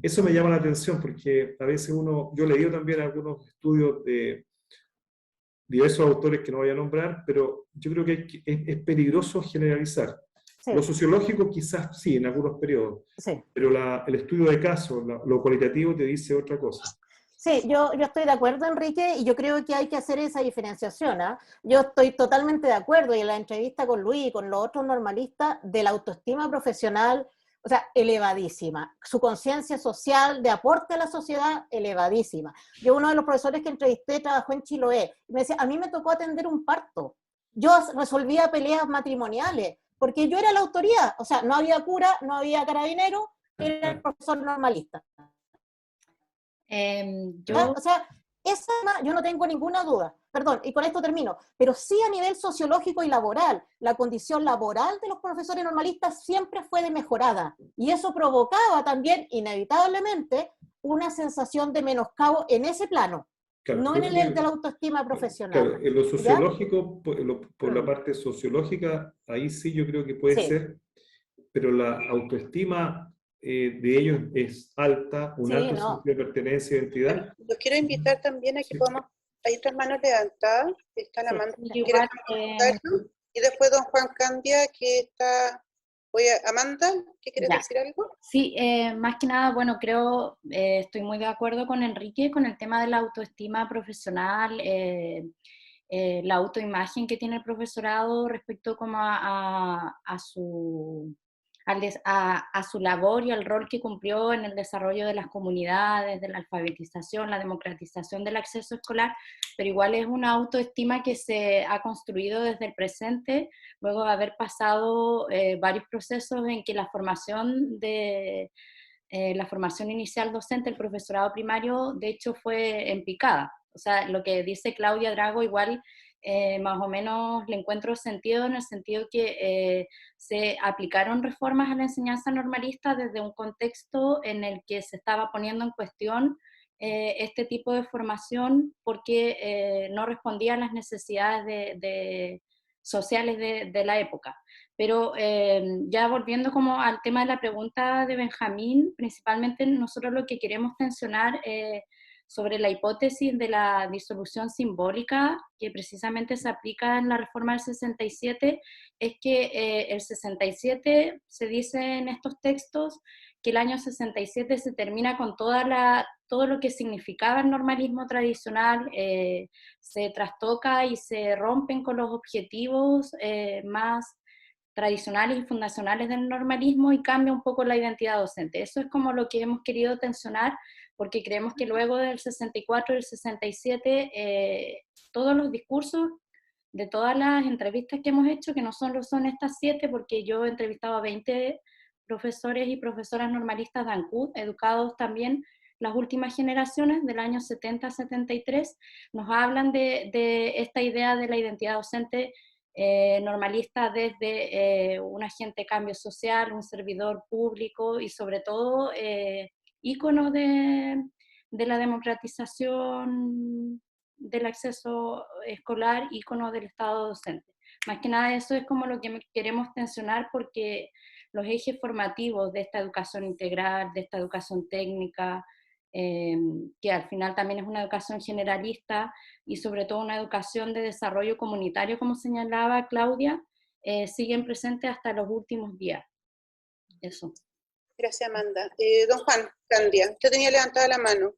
[SPEAKER 4] Eso me llama la atención porque a veces yo he leído también algunos estudios de diversos autores que no voy a nombrar, pero yo creo que es peligroso generalizar. Lo sociológico quizás sí, en algunos periodos, pero el estudio de casos, lo cualitativo te dice otra cosa.
[SPEAKER 6] Sí, yo estoy de acuerdo, Enrique, y yo creo que hay que hacer esa diferenciación. Yo estoy totalmente de acuerdo, y en la entrevista con Luis y con los otros normalistas, de la autoestima profesional, o sea, elevadísima. Su conciencia social de aporte a la sociedad, elevadísima. Yo, uno de los profesores que entrevisté trabajó en Chiloé, y me decía, a mí me tocó atender un parto. Yo resolvía peleas matrimoniales, porque yo era la autoridad, o sea, no había cura, no había carabinero, era el profesor normalista. O sea, yo no tengo ninguna duda, perdón, y con esto termino, pero sí a nivel sociológico y laboral, la condición laboral de los profesores normalistas siempre fue de mejorada, y eso provocaba también, inevitablemente, una sensación de menoscabo en ese plano, claro, no en el de la autoestima profesional.
[SPEAKER 4] Claro, en lo sociológico, por la parte sociológica, ahí sí yo creo que puede ser, pero la autoestima de ellos es alta, un alto sentido de pertenencia y identidad.
[SPEAKER 1] Los quiero invitar también a que podamos, hay otras manos levantadas, está la Amanda, y después don Juan Candia, que está, Amanda, ¿qué quieres decir algo?
[SPEAKER 3] Sí, más que nada, bueno, creo, estoy muy de acuerdo con Enrique con el tema de la autoestima profesional, la autoimagen que tiene el profesorado respecto como a su labor y al rol que cumplió en el desarrollo de las comunidades, de la alfabetización, la democratización del acceso escolar, pero igual es una autoestima que se ha construido desde el presente, luego de haber pasado varios procesos en que la formación inicial docente, el profesorado primario, de hecho fue en picada. O sea, lo que dice Claudia Drago igual más o menos le encuentro sentido, en el sentido que se aplicaron reformas a la enseñanza normalista desde un contexto en el que se estaba poniendo en cuestión este tipo de formación porque no respondía a las necesidades sociales de la época. Pero ya volviendo como al tema de la pregunta de Benjamín, principalmente nosotros lo que queremos tensionar sobre la hipótesis de la disolución simbólica que precisamente se aplica en la reforma del 67, es que el 67 se dice en estos textos que el año 67 se termina con todo lo que significaba el normalismo tradicional, se trastoca y se rompen con los objetivos más tradicionales y fundacionales del normalismo y cambia un poco la identidad docente. Eso es como lo que hemos querido tensionar, porque creemos que luego del 64 y el 67, todos los discursos de todas las entrevistas que hemos hecho, que no solo son estas 7, porque yo he entrevistado a 20 profesores y profesoras normalistas de ANCUD, educados también, las últimas generaciones, del año 70 a 73, nos hablan de esta idea de la identidad docente normalista desde un agente de cambio social, un servidor público y sobre todo ícono de la democratización del acceso escolar, ícono del Estado docente. Más que nada eso es como lo que queremos tensionar, porque los ejes formativos de esta educación integral, de esta educación técnica, que al final también es una educación generalista y sobre todo una educación de desarrollo comunitario, como señalaba Claudia, siguen presentes hasta los últimos días. Eso.
[SPEAKER 1] Gracias, Amanda. Don Juan Candia, usted tenía levantada la mano.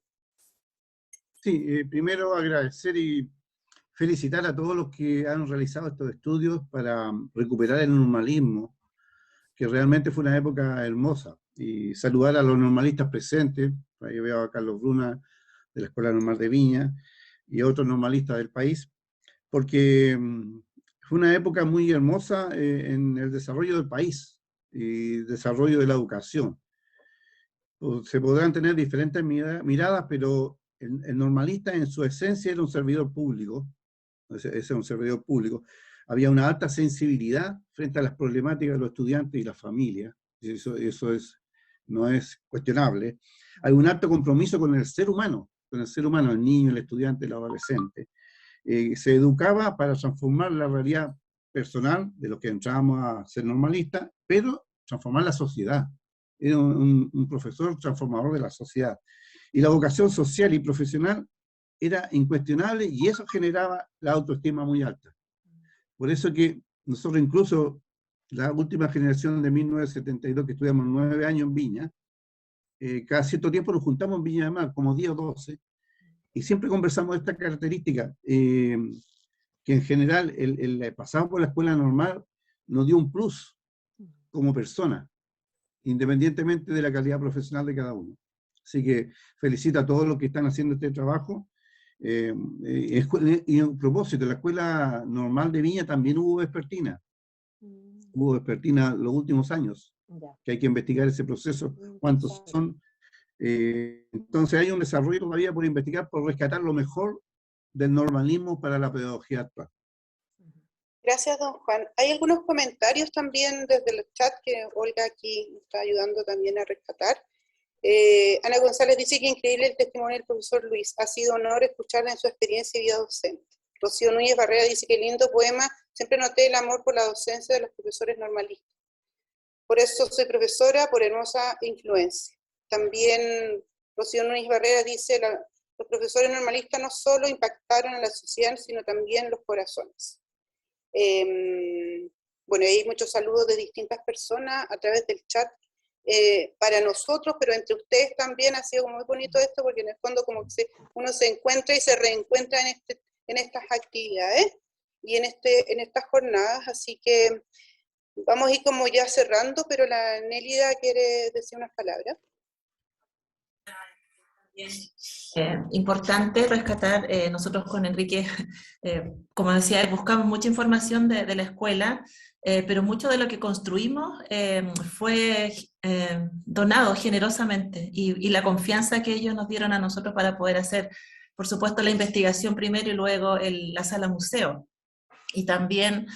[SPEAKER 8] Sí, primero agradecer y felicitar a todos los que han realizado estos estudios para recuperar el normalismo, que realmente fue una época hermosa, y saludar a los normalistas presentes. Ahí veo a Carlos Bruna, de la Escuela Normal de Viña, y otros normalistas del país, porque fue una época muy hermosa en el desarrollo del país y desarrollo de la educación. Se podrán tener diferentes miradas, pero el normalista en su esencia era un servidor público. Ese es un servidor público. Había una alta sensibilidad frente a las problemáticas de los estudiantes y las familias. Eso no es cuestionable. Hay un alto compromiso con el ser humano, el niño, el estudiante, el adolescente. Se educaba para transformar la realidad personal de los que entrábamos a ser normalistas, pero transformar la sociedad. Era un profesor transformador de la sociedad. Y la vocación social y profesional era incuestionable, y eso generaba la autoestima muy alta. Por eso que nosotros, incluso la última generación de 1972, que estudiamos 9 años en Viña, cada cierto tiempo nos juntamos en Viña del Mar, como 10 o 12, y siempre conversamos de esta característica, que en general el pasado por la escuela normal nos dio un plus como persona, independientemente de la calidad profesional de cada uno. Así que felicito a todos los que están haciendo este trabajo. Y a propósito, en la Escuela Normal de Viña también hubo vespertina. Hubo vespertina los últimos años, que hay que investigar ese proceso, cuántos son. Entonces hay un desarrollo todavía por investigar, por rescatar lo mejor del normalismo para la pedagogía actual.
[SPEAKER 1] Gracias, don Juan. Hay algunos comentarios también desde el chat que Olga aquí nos está ayudando también a rescatar. Ana González dice que increíble el testimonio del profesor Luis. Ha sido honor escucharla en su experiencia y vida docente. Rocío Núñez Barrera dice que lindo poema. Siempre noté el amor por la docencia de los profesores normalistas. Por eso soy profesora, por hermosa influencia. También Rocío Núñez Barrera dice, los profesores normalistas no solo impactaron en la sociedad, sino también los corazones. Bueno, hay muchos saludos de distintas personas a través del chat para nosotros, pero entre ustedes también ha sido muy bonito esto, porque en el fondo como que uno se encuentra y se reencuentra en estas actividades y en estas jornadas, así que vamos a ir como ya cerrando, pero la Nélida quiere decir unas palabras.
[SPEAKER 5] Importante rescatar, nosotros con Enrique, como decía él, buscamos mucha información de la escuela, pero mucho de lo que construimos fue donado generosamente, y la confianza que ellos nos dieron a nosotros para poder hacer, por supuesto, la investigación primero y luego la sala museo. Y también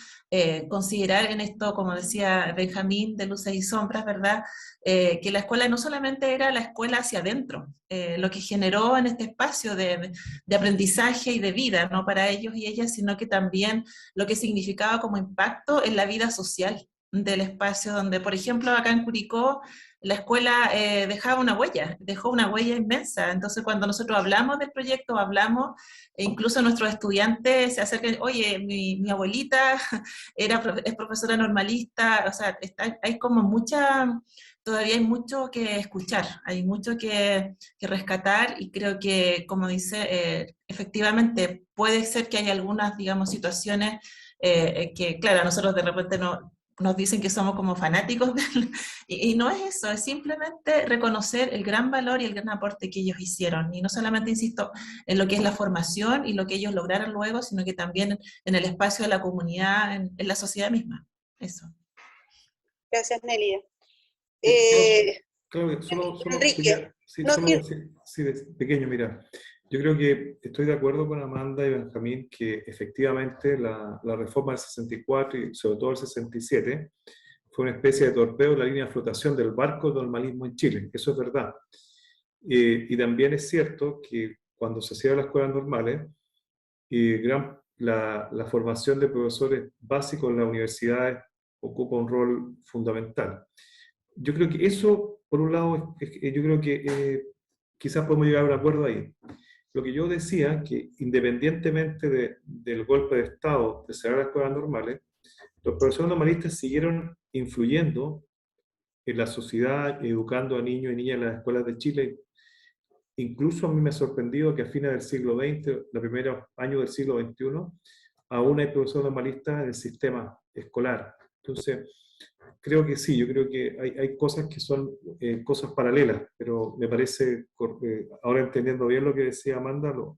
[SPEAKER 5] considerar en esto, como decía Benjamín, de luces y sombras, ¿verdad? Que la escuela no solamente era la escuela hacia adentro, lo que generó en este espacio de aprendizaje y de vida, ¿no? Para ellos y ellas, sino que también lo que significaba como impacto en la vida social del espacio, donde, por ejemplo, acá en Curicó, la escuela dejó una huella inmensa. Entonces, cuando nosotros hablamos del proyecto, e incluso nuestros estudiantes se acercan, oye, mi abuelita es profesora normalista, o sea, hay como todavía hay mucho que escuchar, hay mucho que rescatar, y creo que, como dice, efectivamente puede ser que hay algunas, digamos, situaciones que, claro, a nosotros de repente nos dicen que somos como fanáticos y no es eso, es simplemente reconocer el gran valor y el gran aporte que ellos hicieron, y no solamente, insisto, en lo que es la formación y lo que ellos lograron luego, sino que también en el espacio de la comunidad, en la sociedad misma. Eso.
[SPEAKER 1] Gracias, Nélida.
[SPEAKER 4] Claudia, solo
[SPEAKER 1] Enrique,
[SPEAKER 4] quería, sí,
[SPEAKER 1] no
[SPEAKER 4] solo
[SPEAKER 1] quiero-
[SPEAKER 4] sí, pequeño, mira, yo creo que estoy de acuerdo con Amanda y Benjamín que efectivamente la reforma del 64 y sobre todo el 67 fue una especie de torpeo en la línea de flotación del barco del normalismo en Chile, eso es verdad. Y también es cierto que cuando se cierran las escuelas normales, la formación de profesores básicos en las universidades ocupa un rol fundamental. Yo creo que eso, por un lado, yo creo que quizás podemos llegar a un acuerdo ahí. Lo que yo decía, que independientemente del golpe de Estado de cerrar las escuelas normales, los profesores normalistas siguieron influyendo en la sociedad, educando a niños y niñas en las escuelas de Chile. Incluso a mí me ha sorprendido que a fines del siglo XX, los primeros años del siglo XXI, aún hay profesores normalistas en el sistema escolar. Entonces, creo que sí, yo creo que hay cosas que son cosas paralelas, pero me parece, ahora entendiendo bien lo que decía Amanda, lo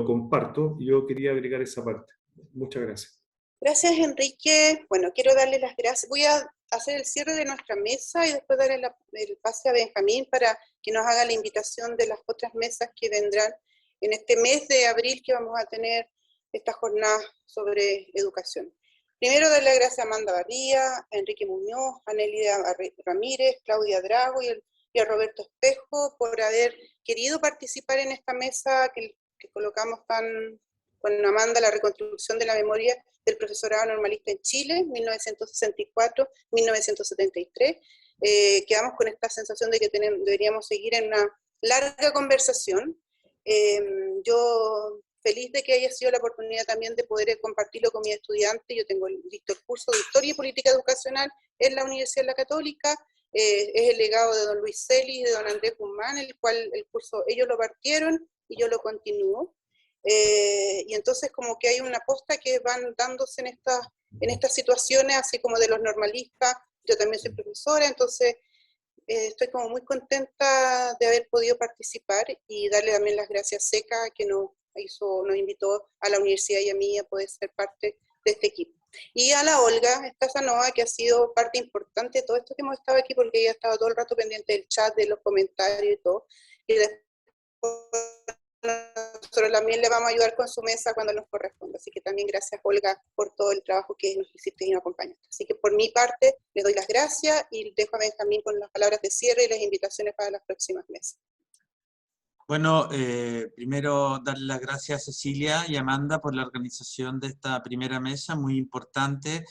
[SPEAKER 4] comparto y yo quería agregar esa parte. Muchas gracias.
[SPEAKER 1] Gracias, Enrique. Bueno, quiero darle las gracias. Voy a hacer el cierre de nuestra mesa y después darle el pase a Benjamín para que nos haga la invitación de las otras mesas que vendrán en este mes de abril, que vamos a tener esta jornada sobre educación. Primero, darle las gracias a Amanda Barría, a Enrique Muñoz, a Nelida Ramírez, Claudia Drago y a Roberto Espejo por haber querido participar en esta mesa que colocamos con Amanda, la reconstrucción de la memoria del profesorado normalista en Chile, 1964-1973. Quedamos con esta sensación de que deberíamos seguir en una larga conversación. Yo feliz de que haya sido la oportunidad también de poder compartirlo con mis estudiantes. Yo tengo listo el curso de Historia y Política Educacional en la Universidad de la Católica. Es el legado de don Luis Celis y de don Andrés Guzmán, el cual el curso ellos lo partieron y yo lo continúo. Y entonces como que hay una posta que van dándose en estas situaciones, así como de los normalistas. Yo también soy profesora, entonces estoy como muy contenta de haber podido participar y darle también las gracias a Seca, que nos invitó a la universidad y a mí a poder ser parte de este equipo. Y a la Olga Estasanova, que ha sido parte importante de todo esto que hemos estado aquí, porque ella ha estado todo el rato pendiente del chat, de los comentarios y todo. Y después nosotros también le vamos a ayudar con su mesa cuando nos corresponda. Así que también gracias, Olga, por todo el trabajo que nos hiciste y nos acompañaste. Así que por mi parte, les doy las gracias y dejo a Benjamín con las palabras de cierre y las invitaciones para las próximas mesas.
[SPEAKER 2] Bueno, primero darle las gracias a Cecilia y Amanda por la organización de esta primera mesa, muy importante,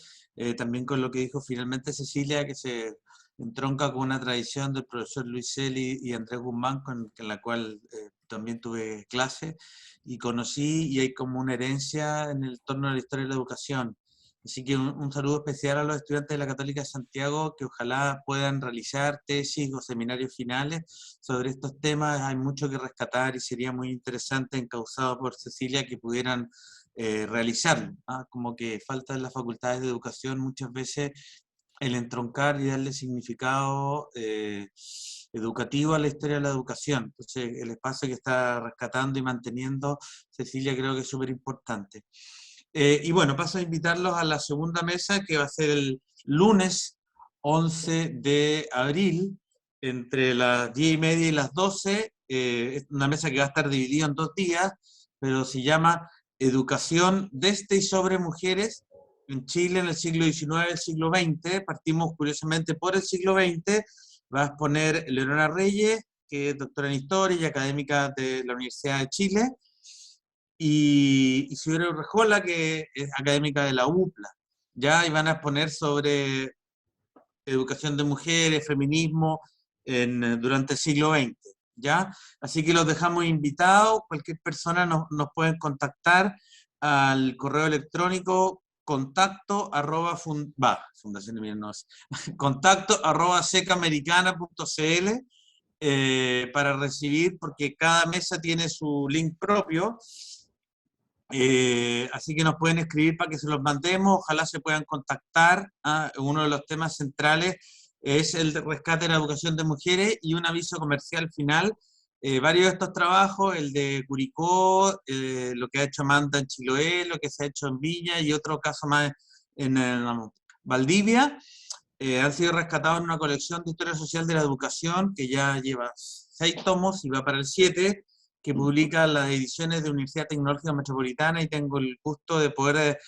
[SPEAKER 2] también con lo que dijo finalmente Cecilia, que se entronca con una tradición del profesor Luis Celis y Andrés Guzmán, con la cual también tuve clase y conocí, y hay como una herencia en el torno de la historia de la educación. Así que un saludo especial a los estudiantes de la Católica de Santiago, que ojalá puedan realizar tesis o seminarios finales sobre estos temas. Hay mucho que rescatar y sería muy interesante, encauzado por Cecilia, que pudieran realizarlo, ¿ah? Como que falta en las facultades de educación muchas veces el entroncar y darle significado educativo a la historia de la educación. Entonces, el espacio que está rescatando y manteniendo Cecilia creo que es súper importante. Y bueno, paso a invitarlos a la segunda mesa, que va a ser el lunes 11 de abril, entre las 10:30 y las 12, es una mesa que va a estar dividida en 2 días, pero se llama Educación desde y sobre mujeres en Chile en el siglo XIX y el siglo XX. Partimos curiosamente por el siglo XX. Va a exponer Leonora Reyes, que es doctora en Historia y académica de la Universidad de Chile, y Isidora Urrejola, que es académica de la UPLA, ¿ya? Y van a exponer sobre educación de mujeres, feminismo durante el siglo XX, ¿ya? Así que los dejamos invitados. Cualquier persona nos pueden contactar al correo electrónico contacto@secamericana.cl para recibir, porque cada mesa tiene su link propio. Así que nos pueden escribir para que se los mandemos, ojalá se puedan contactar. Uno de los temas centrales es el rescate de la educación de mujeres, y un aviso comercial final. Varios de estos trabajos, el de Curicó, lo que ha hecho Amanda en Chiloé, lo que se ha hecho en Viña y otro caso más en Valdivia, han sido rescatados en una colección de historia social de la educación que ya lleva 6 tomos y va para el 7, que publica las ediciones de Universidad Tecnológica Metropolitana, y tengo el gusto de poder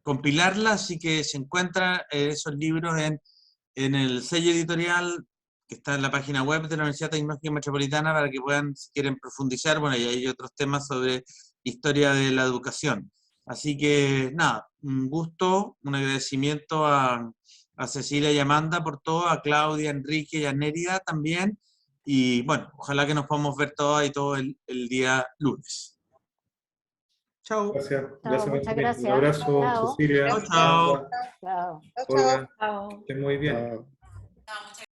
[SPEAKER 2] compilarlas, así que se encuentran esos libros en el sello editorial que está en la página web de la Universidad Tecnológica Metropolitana, para que puedan, si quieren profundizar, bueno, y hay otros temas sobre historia de la educación. Así que nada, un gusto, un agradecimiento a Cecilia y Amanda por todo, a Claudia, Enrique y a Nérida también, y bueno, ojalá que nos podamos ver todas y todo el día lunes. Chao.
[SPEAKER 4] Gracias.
[SPEAKER 6] Chao,
[SPEAKER 4] Gracias,
[SPEAKER 6] muchas
[SPEAKER 4] Benjamín.
[SPEAKER 6] gracias.
[SPEAKER 4] Un abrazo,
[SPEAKER 6] Chao.
[SPEAKER 4] Cecilia.
[SPEAKER 2] Chao, chao.
[SPEAKER 4] Amanda,
[SPEAKER 6] Chao.
[SPEAKER 1] Chao, chao.
[SPEAKER 4] Olga,
[SPEAKER 3] Chao.
[SPEAKER 4] estén muy bien.
[SPEAKER 8] Chao.